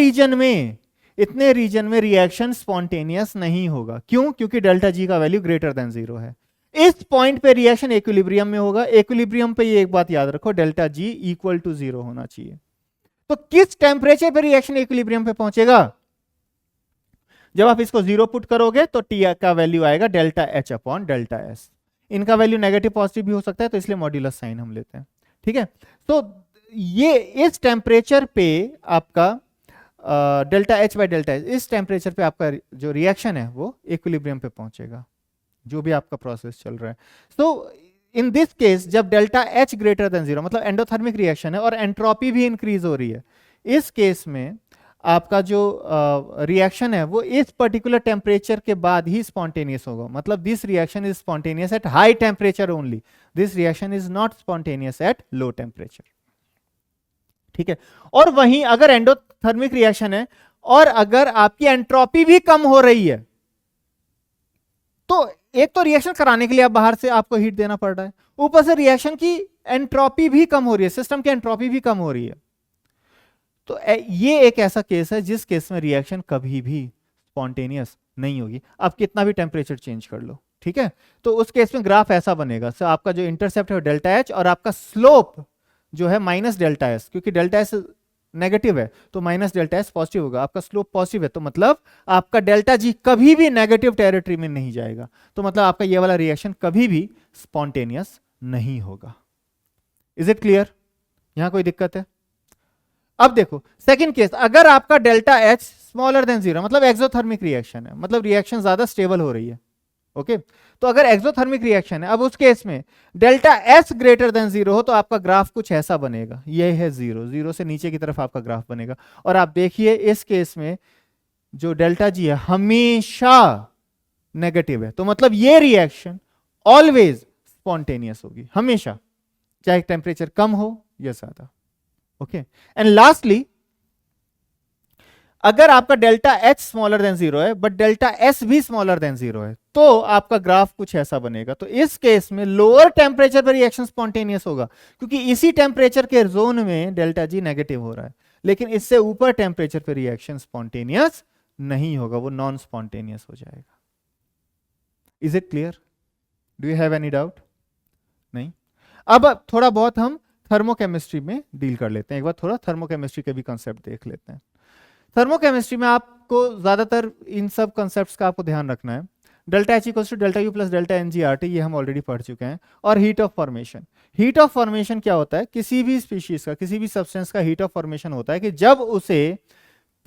Speaker 1: रीजन में रिएक्शन स्पॉन्टेनियस नहीं होगा। क्यों? क्योंकि डेल्टा जी का वैल्यू ग्रेटर देन 0 है। इस पॉइंट पे रिएक्शन इक्विलिब्रियम में होगा। इक्विलिब्रियम पे ये एक बात याद रखो, डेल्टा जी इक्वल टू 0 होना चाहिए। तो किस टेम्परेचर पे रिएक्शन इक्विलिब्रियम पे पहुंचेगा? जब आप इसको 0 पुट करोगे तो टी का वैल्यू आएगा delta H upon delta S. इनका वैल्यू नेगेटिव पॉजिटिव भी हो सकता है, तो इसलिए मॉड्यूलस साइन हम लेते हैं, ठीक है? तो ये इस टेम्परेचर पे आपका delta H by delta H, इस टेम्परेचर पे आपका जो रिएक्शन है वो इक्विलिब्रियम पे पहुंचेगा, जो भी आपका प्रोसेस चल रहा है। तो इन दिस केस जब डेल्टा एच ग्रेटर देन 0, मतलब एंडोथर्मिक रिएक्शन है और एंट्रोपी भी इंक्रीज हो रही है, इस केस में आपका जो रिएक्शन है वो इस पर्टिकुलर टेम्परेचर के बाद ही स्पॉन्टेनियस होगा। मतलब this reaction is spontaneous at high temperature only, this reaction is not spontaneous at low temperature, ठीक है? और वहीं अगर एंडोथर्मिक रिएक्शन है और अगर आपकी एंट्रोपी भी कम हो रही है, तो एक तो रिएक्शन कराने के लिए आप बाहर से आपको हीट देना पड़ रहा है, ऊपर से रिएक्शन की एंट्रोपी भी कम हो रही है, सिस्टम की एंट्रोपी भी कम हो रही है। तो ये एक ऐसा केस है जिस केस में रिएक्शन कभी भी स्पॉन्टेनियस नहीं होगी, आप कितना भी टेम्परेचर चेंज कर लो, ठीक है? तो उस केस में ग्राफ ऐसा बनेगा, सो आपका जो इंटरसेप्ट है डेल्टा एच और आपका स्लोप जो है माइनस डेल्टा एस, क्योंकि डेल्टा एस नेगेटिव है तो माइनस डेल्टा एस पॉजिटिव होगा, आपका स्लोप पॉजिटिव है, तो मतलब आपका डेल्टा जी कभी भी नेगेटिव टेरिटरी में नहीं जाएगा, तो मतलब आपका ये वाला रिएक्शन कभी भी स्पॉन्टेनियस नहीं होगा। Is it clear? यहां कोई दिक्कत है? अब देखो सेकंड केस, अगर आपका डेल्टा एच स्मॉलर देन 0, मतलब एक्सोथर्मिक रिएक्शन है, मतलब रिएक्शन ज्यादा स्टेबल हो रही है, ओके? तो अगर एक्सोथर्मिक रिएक्शन है, अब उस केस में डेल्टा एस ग्रेटर देन 0 हो, तो आपका ग्राफ कुछ ऐसा बनेगा, ये है 0 से नीचे की तरफ आपका ग्राफ बनेगा। और आप देखिए इस केस में जो डेल्टा जी है हमेशा नेगेटिव है, तो मतलब ये रिएक्शन ऑलवेज स्पॉन्टेनियस होगी, हमेशा, चाहे टेम्परेचर कम हो या ज्यादा, ओके? एंड लास्टली, अगर आपका डेल्टा एच स्मॉलर देन 0 है बट डेल्टा एस भी स्मॉलर देन 0 है, तो आपका ग्राफ कुछ ऐसा बनेगा। तो इस केस में लोअर टेम्परेचर पर रिएक्शन स्पॉन्टेनियस होगा, क्योंकि इसी टेम्परेचर के जोन में डेल्टा जी नेगेटिव हो रहा है, लेकिन इससे ऊपर टेम्परेचर पर रिएक्शन स्पॉन्टेनियस नहीं होगा, वो नॉन स्पॉन्टेनियस हो जाएगा। Is it clear? Do you have any doubt? नहीं? अब थोड़ा बहुत हम थर्मोकेमिस्ट्री में डील कर लेते हैं, एक बार थोड़ा थर्मोकेमिस्ट्री के भी कंसेप्ट देख लेते हैं। थर्मोकेमिस्ट्री में आपको ज्यादातर इन सब कंसेप्ट्स का आपको ध्यान रखना है। Delta H equals to delta U plus delta N G R T, ये हम ऑलरेडी पढ़ चुके हैं। और heat of formation, heat of formation क्या होता है? किसी भी स्पीशीज का, किसी भी सब्सटेंस का हीट ऑफ फॉर्मेशन होता है कि जब उसे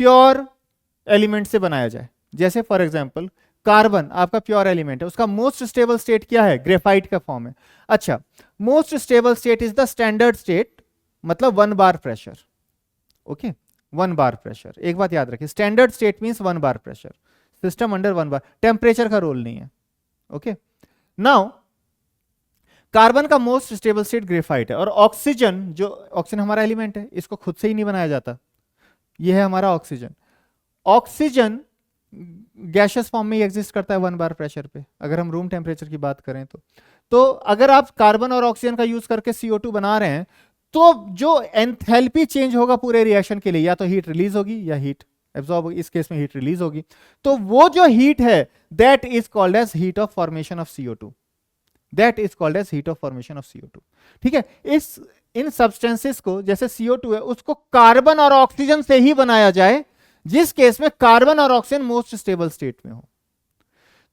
Speaker 1: प्योर एलिमेंट से बनाया जाए। जैसे फॉर एग्जाम्पल कार्बन आपका प्योर एलिमेंट है, उसका मोस्ट स्टेबल स्टेट क्या है? ग्रेफाइट का फॉर्म है। अच्छा, most stable state is the standard state, मतलब 1 बार प्रेशर, ओके? 1 बार प्रेशर, एक बात याद रखिए, स्टैंडर्ड स्टेट मींस 1 बार प्रेशर, सिस्टम अंडर 1 बार, टेम्परेचर का रोल नहीं है, ओके? नाउ कार्बन का मोस्ट स्टेबल स्टेट ग्रेफाइट है, और ऑक्सीजन, जो ऑक्सीजन हमारा एलिमेंट है, इसको खुद से ही नहीं बनाया जाता, ये है हमारा ऑक्सीजन। ऑक्सीजन गैशियस फॉर्म में ही एग्जिस्ट करता है 1 बार प्रेशर पे, अगर हम रूम टेम्परेचर की बात करें तो अगर आप कार्बन और ऑक्सीजन का यूज करके CO2 बना रहे हैं, तो जो एंथैल्पी चेंज होगा पूरे रिएक्शन के लिए, या तो हीट रिलीज होगी या हीट एब्जॉर्ब होगी, इस केस में हीट रिलीज होगी, तो वो जो हीट है that is called as heat of formation of CO2, that is called as heat of formation of CO2, ठीक है? इन सब्सटेंसेस को, जैसे CO2 है, उसको कार्बन और ऑक्सीजन से ही बनाया जाए, जिस केस में कार्बन और ऑक्सीजन मोस्ट स्टेबल स्टेट में हो,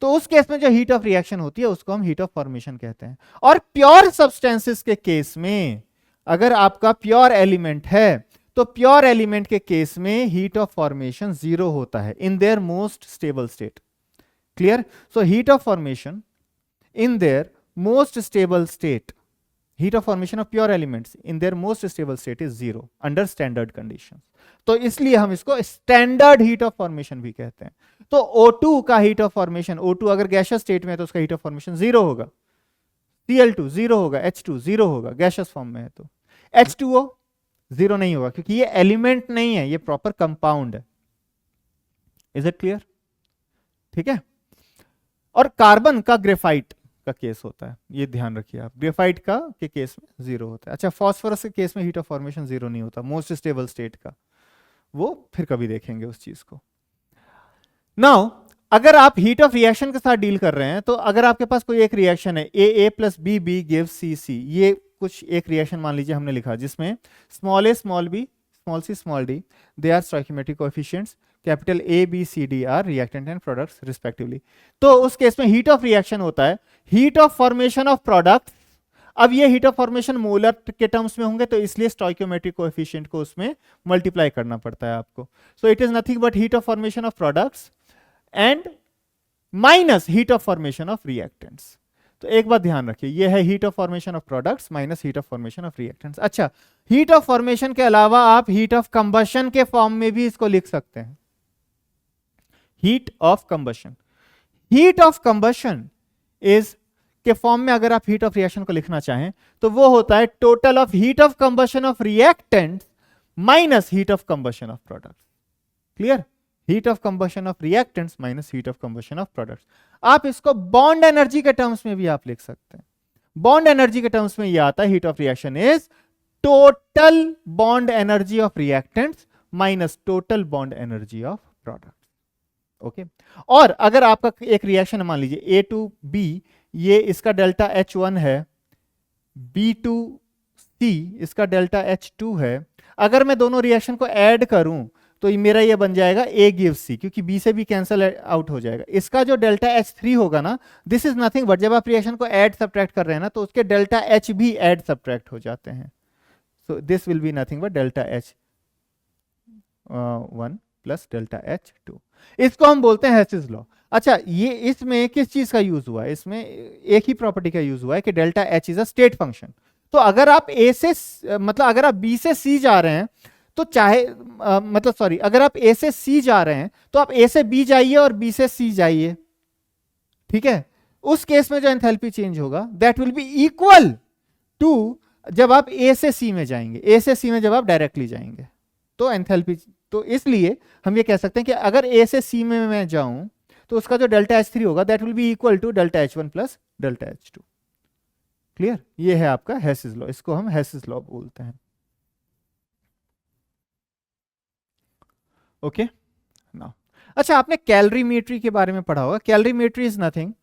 Speaker 1: तो उस केस में जो हीट ऑफ रिएक्शन होती है उसको हम हीट ऑफ फॉर्मेशन कहते हैं। और प्योर सब्सटेंसेस के केस में, अगर आपका प्योर एलिमेंट है तो प्योर एलिमेंट के केस में हीट ऑफ फॉर्मेशन 0 होता है in their most stable state. Clear? So heat of formation in their most stable state, heat of formation of pure elements in their most stable state is 0 under standard conditions। तो इसलिए हम इसको standard heat of formation भी कहते हैं। तो O2 का heat of formation, O2 अगर गैसियस स्टेट में है तो उसका हीट ऑफ फॉर्मेशन 0 होगा, Cl2 0 होगा, H2 0 होगा, गैसियस फॉर्म में है तो H2O 0 नहीं होगा क्योंकि ये एलिमेंट नहीं है, ये प्रॉपर कंपाउंड है। Is it clear? ठीक है। और कार्बन का ग्रेफाइट का केस होता है, ये ध्यान रखिए आप, ग्रेफाइट का के केस में 0 होता है। अच्छा, फास्फोरस के केस में हीट ऑफ फॉर्मेशन 0 नहीं होता, मोस्ट स्टेबल स्टेट का, वो फिर कभी देखेंगे उस चीज को। नाउ अगर आप हीट ऑफ रिएक्शन के साथ डील कर रहे हैं, तो अगर आपके पास कोई एक रिएक्शन है A plus B gives C, ये कुछ एक रिएक्शन मान लीजिए हमने लिखा जिसमें small a small b small c small d they are stoichiometric coefficients, capital A B C D are reactant and products respectively. तो उस केस में हीट ऑफ रिएक्शन होता है heat of formation of product. अब ये heat of formation molar के terms में होंगे तो इसलिए स्टोइकियोमेट्रिक कोएफिशिएंट को उसमें मल्टीप्लाई करना पड़ता है आपको। सो it is nothing but heat of formation of products and minus heat of formation of reactants. तो एक बात ध्यान रखिए, ये है heat of formation of products minus heat of formation of reactants. अच्छा, हीट ऑफ फॉर्मेशन के अलावा आप हीट ऑफ कंबशन के फॉर्म में भी इसको लिख सकते हैं, heat of combustion. Heat of combustion is के फॉर्म में अगर आप हीट ऑफ रिएक्शन को लिखना चाहें तो वो होता है total of heat of combustion of reactants minus heat of combustion of products. Clear? Heat of combustion of reactants minus heat of combustion of products. आप इसको बॉन्ड एनर्जी के टर्म्स में भी आप लिख सकते हैं। बॉन्ड एनर्जी के टर्म्स में यह आता है heat of reaction is total bond energy of reactants minus total bond energy of products. Okay. और अगर आपका एक रिएक्शन मान लीजिए A2B, ये इसका डेल्टा H1 है, B2C इसका डेल्टा H2 है। अगर मैं दोनों रिएक्शन को ऐड करूं तो मेरा ये बन जाएगा A गिव्स C, क्योंकि B से भी कैंसिल आउट हो जाएगा। इसका जो डेल्टा H3 होगा ना, दिस इज नथिंग बट जब आप रिएक्शन को ऐड सब्ट्रैक्ट कर रहे हैं ना तो उसके डेल्टा H भी ऐड सब्ट्रैक्ट हो जाते हैं। So this will be nothing but delta H1 plus delta H2। इसको हम बोलते हैं हेसिस लॉ। अच्छा, ये इसमें किस चीज का यूज हुआ है? इसमें एक ही प्रॉपर्टी का यूज हुआ है कि delta H is a state function. तो अगर आप A से मतलब अगर आप B से C जा रहे हैं तो चाहे मतलब सॉरी, अगर आप A से C जा रहे हैं तो आप A से B जाइए और B से C जाइए, ठीक है। उस केस में जो एंथैल्पी चेंज होगा that will be equal to जब आप A से C में जाएंगे, A से C में जब आप डायरेक्टली जाएंगे तो एंथैल्पी। तो इसलिए हम ये कह सकते हैं कि अगर A से C में मैं जाऊं तो उसका जो डेल्टा H3 होगा that will be equal to delta H1 plus delta H2। Clear? ये है आपका हेसिस लॉ, इसको हम हेसिस लॉ बोलते हैं। ओके ना। अच्छा, आपने कैलोरीमेट्री के बारे में पढ़ा होगा। कैलोरीमेट्री इज नथिंग,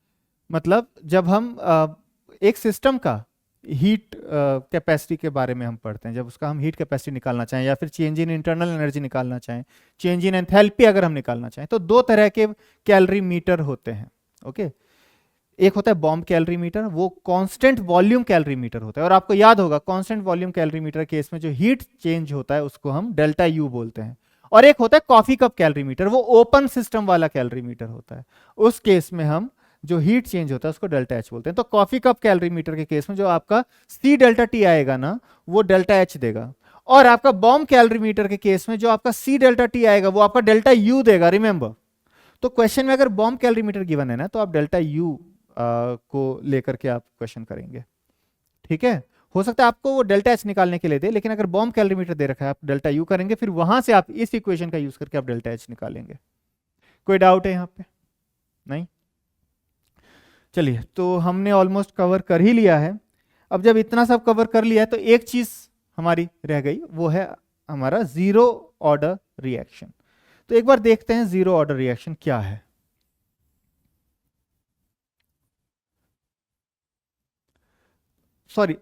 Speaker 1: मतलब जब हम एक सिस्टम का हीट कैपेसिटी के बारे में हम पढ़ते हैं, जब उसका हम हीट कैपेसिटी निकालना चाहें या फिर चेंज इन इंटरनल एनर्जी निकालना चाहें, चेंज इन एंथैल्पी अगर हम निकालना चाहें, तो दो तरह के कैलोरीमीटर होते हैं। ओके, एक होता है बॉम्ब कैलोरीमीटर, वो कांस्टेंट वॉल्यूम कैलोरीमीटर होता है। और आपको याद होगा कांस्टेंट वॉल्यूम कैलोरीमीटर केस में जो हीट चेंज होता है उसको हम डेल्टा यू बोलते हैं। और एक होता है कॉफी कप कैलोरीमीटर, वो ओपन सिस्टम वाला कैलोरीमीटर होता है। उस केस में हम जो हीट चेंज होता है उसको डेल्टा एच बोलते हैं। तो कॉफी कप कैलोरीमीटर के केस में जो आपका सी डेल्टा टी आएगा ना, वो डेल्टा एच देगा। और आपका बॉम्ब कैलोरीमीटर के केस में जो आपका सी डेल्टा टी आएगा वो आपका डेल्टा यू देगा। रिमेंबर, तो क्वेश्चन में अगर बॉम्ब कैलोरीमीटर गिवन है ना तो आप डेल्टा यू को लेकर के आप क्वेश्चन करेंगे, ठीक है। हो सकता है आपको वो डेल्टा एच निकालने के लिए दे, लेकिन अगर बॉम्ब कैलोरीमीटर दे रखा है आप डेल्टा यू करेंगे, फिर वहां से आप इस इक्वेशन का यूज करके आप डेल्टा एच निकालेंगे। कोई डाउट है यहाँ पे? नहीं? चलिए, तो हमने ऑलमोस्ट कवर कर ही लिया है। अब जब इतना सब कवर कर लिया है तो एक चीज हमारी रह गई, वो है हमारा जीरो ऑर्डर रिएक्शन। तो एक बार देखते हैं जीरो ऑर्डर रिएक्शन क्या है। सॉरी,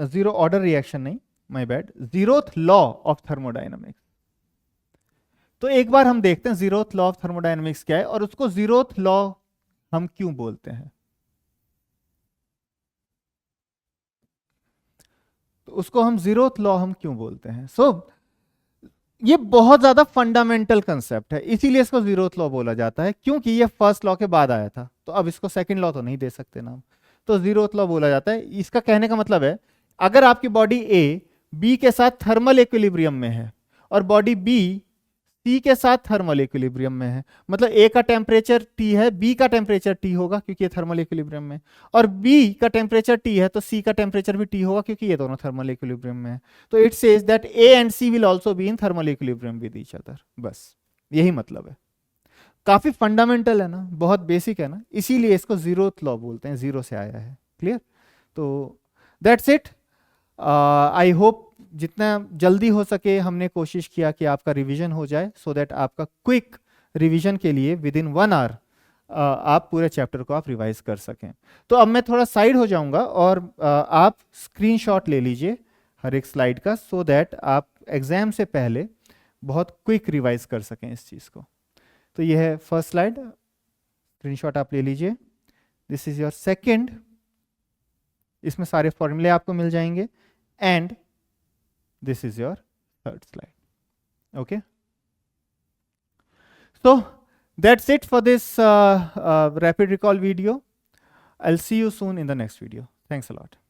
Speaker 1: जीरो ऑर्डर रिएक्शन नहीं, my bad, zeroth law of thermodynamics. तो एक बार हम देखते हैं जीरोथ लॉ ऑफ थर्मोडायनामिक्स क्या है और उसको जीरोथ लॉ हम क्यों बोलते हैं। तो उसको हम जीरोथ लॉ हम क्यों बोलते हैं? सो ये बहुत ज्यादा फंडामेंटल कंसेप्ट है, इसीलिए इसको जीरोथ लॉ बोला जाता है, क्योंकि ये फर्स्ट लॉ के बाद आया था, तो अब इसको सेकंड लॉ तो नहीं दे सकते नाम, तो जीरोथ लॉ बोला जाता है। इसका कहने का मतलब है, अगर आपकी बॉडी ए बी के साथ थर्मल इक्विलिब्रियम में है और बॉडी बी सी के साथ थर्मल इक्विलिब्रियम में है, मतलब ए का टेम्परेचर टी है, बी का टेम्परेचर टी होगा क्योंकि ये थर्मल इक्विलिब्रियम में, और बी का टेम्परेचर टी है तो सी का टेम्परेचर भी टी होगा क्योंकि ये दोनों थर्मल इक्विलिब्रियम में है। तो it says that A and C will also be in thermal equilibrium with each other, बस यही मतलब है। काफी फंडामेंटल है ना, बहुत बेसिक है ना, इसीलिए इसको जीरोथ लॉ बोलते हैं, जीरो से आया है। क्लियर? तो दैट्स इट। आई होप जितना जल्दी हो सके हमने कोशिश किया कि आपका रिवीजन हो जाए, सो दैट आपका क्विक रिवीजन के लिए विद इन 1 आवर आप पूरे चैप्टर को आप रिवाइज कर सकें। तो अब मैं थोड़ा साइड हो जाऊंगा और आप स्क्रीनशॉट ले लीजिए हर एक स्लाइड का, सो दैट आप एग्जाम से पहले बहुत क्विक रिवाइज कर सकें इस चीज़ को। तो ये है फर्स्ट स्लाइड, स्क्रीनशॉट आप ले लीजिए। दिस इज योर सेकंड, इसमें सारे फॉर्मूले आपको मिल जाएंगे, and this is your third slide. Okay, so that's it for this rapid recall video. I'll see you soon in the next video. Thanks a lot.